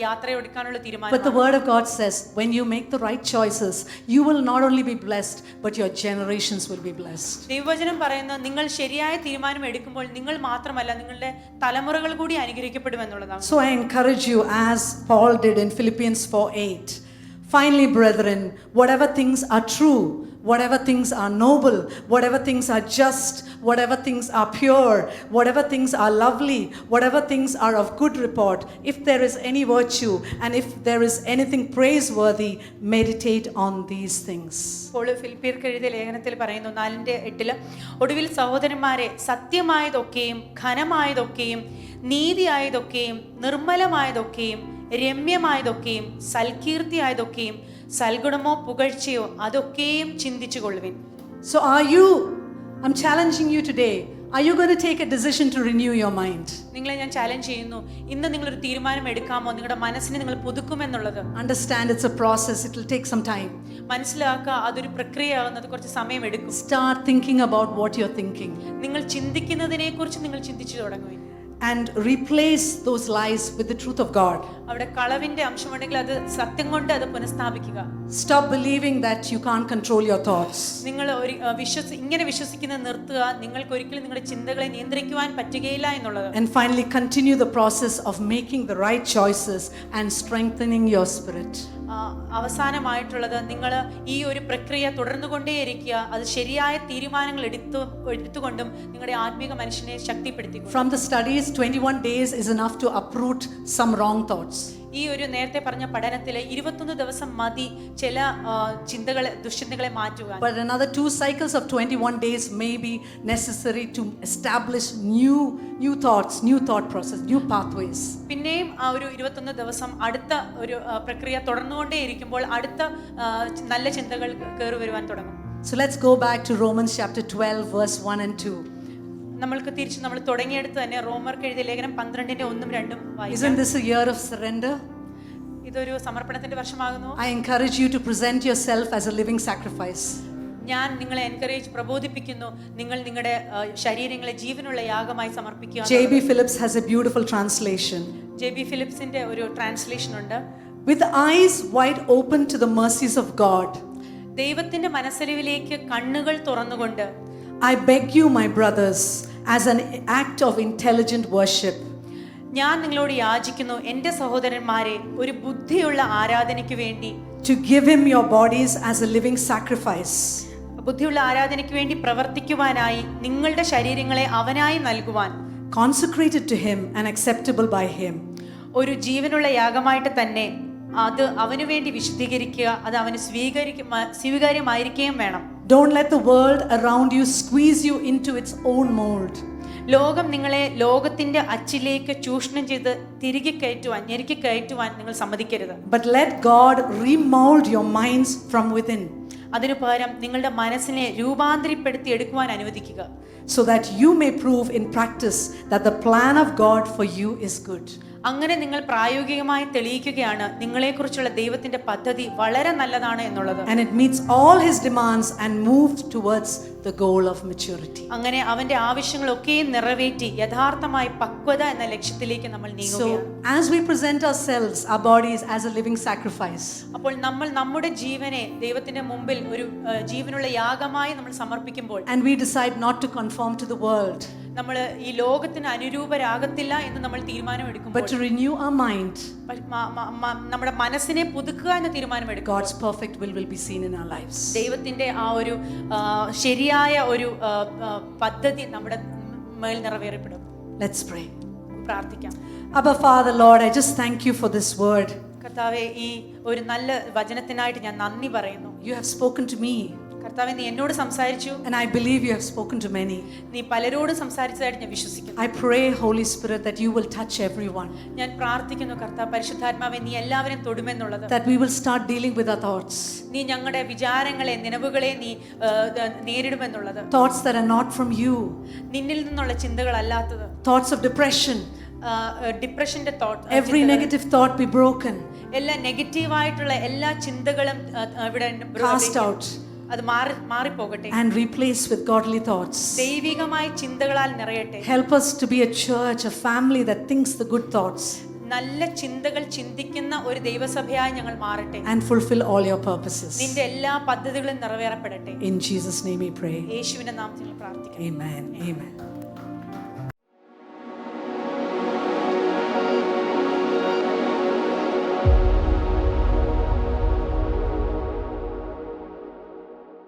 യാത്ര എടുക്കാനുള്ള തീരുമാനം. But the word of God says, when you make the right choices, you will not only be blessed, but your generations will be blessed. ദൈവവചനം പറയുന്നത് നിങ്ങൾ ശരിയായ തീരുമാനം എടുക്കുമ്പോൾ നിങ്ങൾ മാത്രമല്ല, നിങ്ങളുടെ തലമുറകൾ കൂടി അനുഗ്രഹിക്കപ്പെടും എന്നുള്ളതാണ്. So I encourage you, as Paul did in Philippians 4:8, finally, brethren, whatever things are true, whatever things are noble, whatever things are just, whatever things are pure, whatever things are lovely, whatever things are of good report, if there is any virtue and if there is anything praiseworthy, meditate on these things. ഫിലിപ്പിയർക്ക് എഴുതിയ ലേഖനത്തിൽ പറയുന്നു 4:8, ഒടുവിൽ സഹോദരന്മാരെ, സത്യമായതൊക്കെയും ഘനമായതൊക്കെയും നീതിയായതൊക്കെയും നിർമ്മലമായതൊക്കെയും രമ്യമായതൊക്കെയും സൽകീർത്തിയായതൊക്കെയും സൽഗുണമോ പുകഴ്ചയോ അതൊക്കെയും ചിന്തിച്ചു കൊള്ളുവിൻ. So I'm challenging you today, are you going to take a decision to renew your mind? നിങ്ങളെ ഞാൻ challenge ചെയ്യുന്നു, ഇന്ന് നിങ്ങളൊരു തീരുമാനം എടുക്കാമോ, നിങ്ങളുടെ മനസ്സിനെ നിങ്ങൾ പുതുക്കുമെന്നുള്ളത്. Understand it's a process, it will take some time. മനസ്സിലാക്കുക, അതൊരു പ്രക്രിയയാകുന്നത് കുറച്ച് സമയം എടുക്കും. Start thinking about what you're thinking. നിങ്ങൾ ചിന്തിക്കുന്നതിനെ കുറിച്ച് നിങ്ങൾ ചിന്തിച്ചു തുടങ്ങുവിൻ. And replace those lies with the truth of God. അവിടെ കളവിന്റെ അംശമുണ്ടെങ്കിൽ അത് സത്യം കൊണ്ട് അത് പുനഃസ്ഥാപിക്കുക. Stop believing that you can't control your thoughts. നിങ്ങൾ ഇങ്ങനെ വിശ്വസിക്കുന്നത് നിർത്തുക. നിങ്ങൾക്ക് ഒരിക്കലും നിങ്ങളുടെ ചിന്തകളെ നിയന്ത്രിക്കുവാൻ പറ്റുകയില്ല എന്നുള്ളത്. And finally, continue the process of making the right choices and strengthening your spirit. അവസാനമായിട്ടുള്ളത്, നിങ്ങൾ ഈ ഒരു പ്രക്രിയ തുടർന്നുകൊണ്ടേയിരിക്കുക. അത് ശരിയായ തീരുമാനങ്ങൾ എടുത്തുകൊണ്ടും നിങ്ങളുടെ ആത്മീക മനുഷ്യനെ ശക്തിപ്പെടുത്തി. From the studies, 21 days is enough to uproot some wrong thoughts. ഈ ഒരു നേരത്തെ പറഞ്ഞ പഠനത്തിൽ 21 ദിവസം മതി ചില ദുശ്ചിന്തകളെ മാറ്റുവാൻ. But another 2 cycles of 21 days may be necessary to establish new thoughts, new thought process, new pathways. പിന്നെയും ആ ഒരു 21 ദിവസം അടുത്ത ഒരു പ്രക്രിയ തുടർന്നുകൊണ്ടേയിരിക്കുമ്പോൾ അടുത്ത നല്ല ചിന്തകൾ കയറി വരുവാൻ തുടങ്ങും. So let's go back to Romans chapter 12 verse 1 and 2. നമ്മൾക്ക് തിരിച്ച് നമ്മൾ തുടങ്ങിയെടുത്ത് തന്നെ റോമർക്ക് എഴുതിയ ലേഖനം 12:1-2 വായിക്കാം. Isn't this a year of surrender? ഇതൊരു സമർപ്പണത്തിന്റെ വർഷമാകുന്നു. I encourage you to present yourself as a living sacrifice. ഞാൻ നിങ്ങളെ പ്രബോധിപ്പിക്കുന്നു, നിങ്ങൾ നിങ്ങളുടെ ശരീരങ്ങളെ ജീവനുള്ള യാഗമായി സമർപ്പിക്കുക. J.B. Phillips has a beautiful translation. J.B. ഫിലിപ്സിന്റെ ഒരു ട്രാൻസ്ലേഷൻ ഉണ്ട്. With eyes wide open to the mercies of God. ദൈവത്തിന്റെ മനസ്സലിവിലേക്ക് കണ്ണുകൾ തുറന്നുകൊണ്ട് I beg you, my brothers, as an act of intelligent worship, ഞാൻ നിങ്ങളോട് യാചിക്കുന്നു എൻ്റെ സഹോദരന്മാരെ, ഒരു ബുദ്ധിയുള്ള ആരാധനയ്ക്ക് വേണ്ടി to give him your bodies as a living sacrifice, ബുദ്ധിയുള്ള ആരാധനയ്ക്ക് വേണ്ടി പ്രവർത്തിക്കുവാനായി നിങ്ങളുടെ ശരീരങ്ങളെ അവനായി നൽകുവാൻ, consecrated to him and acceptable by him. ഒരു ജീവനുള്ള യാഗമായിട്ട് തന്നെ അത് അവനു വേണ്ടി വിശുദ്ധീകരിക്കുക, അത് അവന് സ്വീകാര്യമായിരിക്കുകയും വേണം. Don't let the world around you squeeze you into its own mold. ലോകം നിങ്ങളെ ലോകത്തിന്റെ അച്ചിലേക്ക് ചൂഷണം ചെയ്ത് തിരികെ കയറ്റുവാൻ, ഞെരുക്കി കയറ്റുവാൻ നിങ്ങൾ സമ്മതിക്കരുത്. But let God remold your minds from within, അതിനു പകരം നിങ്ങളുടെ മനസ്സിനെ രൂപാന്തരപ്പെടുത്തി എടുക്കുവാൻ അനുവദിക്കുക. so that you may prove in practice that the plan of God for you is good. അങ്ങനെ നിങ്ങൾ പ്രായോഗികമായി തെളിയിക്കുകയാണ് നിങ്ങളെക്കുറിച്ചുള്ള ദൈവത്തിന്റെ പദ്ധതി വളരെ നല്ലതാണ് എന്നുള്ളത്. And it meets all his demands and moves towards the goal of maturity. അങ്ങനെ അവന്റെ ആവശ്യങ്ങളൊക്കെയും നിറവേറ്റി യഥാർത്ഥമായി പക്വത എന്ന ലക്ഷ്യത്തിലേക്ക് നമ്മൾ നീങ്ങുകയാണ്. So as we present ourselves, our bodies as a living sacrifice, അപ്പോൾ നമ്മൾ നമ്മുടെ ജീവനെ ദൈവത്തിന്റെ മുമ്പിൽ ഒരു ജീവനുള്ള യാഗമായി നമ്മൾ സമർപ്പിക്കുമ്പോൾ, and we decide not to conform to the world, നമ്മൾ ഈ ലോകത്തിന് അനുരൂപരാകത്തില്ല എന്ന് നമ്മൾ തീരുമാനമെടുക്കുമ്പോൾ, but to renew our mind, നമ്മുടെ മനസ്സിനെ പുതുക്കുക എന്ന തീരുമാനമെടുക്കും, God's perfect will be seen in our lives. ദൈവത്തിന്റെ ആ ഒരു ശരിയായ ഒരു പദ്ധതി നമ്മുടെ മേൽ നിറവേറപ്പെടും. Let's pray. പ്രാർത്ഥിക്കാം. Abba Father, Lord, I just thank you for this word. കർത്താവേ, ഈ ഒരു നല്ല വചനത്തിനായിട്ട് ഞാൻ നന്ദി പറയുന്നു. You have spoken to me, കർത്താവേ, നീ എന്നോട് സംസാരിച്ചു. and I believe you have spoken to many. നീ പലരോടും സംസാരിച്ചതായിട്ട് ഞാൻ വിശ്വസിക്കുന്നു. I pray, Holy Spirit, that you will touch everyone, ഞാൻ പ്രാർത്ഥിക്കുന്നു കർത്താവ് പരിശുദ്ധാത്മാവേ, നീ എല്ലാവരെയും തൊടുമെന്നുള്ളത്. that we will start dealing with our thoughts, നീ ഞങ്ങളുടെ വിചാരങ്ങളെ, നിലവുകളെ നീ നേരിടുമെന്നുള്ളത്. thoughts that are not from you, നിന്നിൽ നിന്നുള്ള ചിന്തകളല്ലാത്തത്, thoughts of depression. ഡിപ്രഷന്റെ thought, Every negative thought be broken, എല്ലാ നെഗറ്റീവായിട്ടുള്ള എല്ലാ ചിന്തകളും ഇവിടെ cast out, അത് മാറിപ്പോകട്ടെ, and replace with godly thoughts. ദൈവികമായ ചിന്തകളാൽ നിറയട്ടെ. Help us to be a church, a family that thinks the good thoughts, നല്ല ചിന്തകൾ ചിന്തിക്കുന്ന ഒരു ദൈവസഭയായി ഞങ്ങൾ മാറട്ടെ. and fulfill all your purposes. നിന്റെ എല്ലാ പദ്ധതികളും നിറവേറപ്പെടട്ടെ. In Jesus' name we pray. യേശുവിന്റെ നാമത്തിൽ പ്രാർത്ഥിക്കുന്നു. Amen. Amen.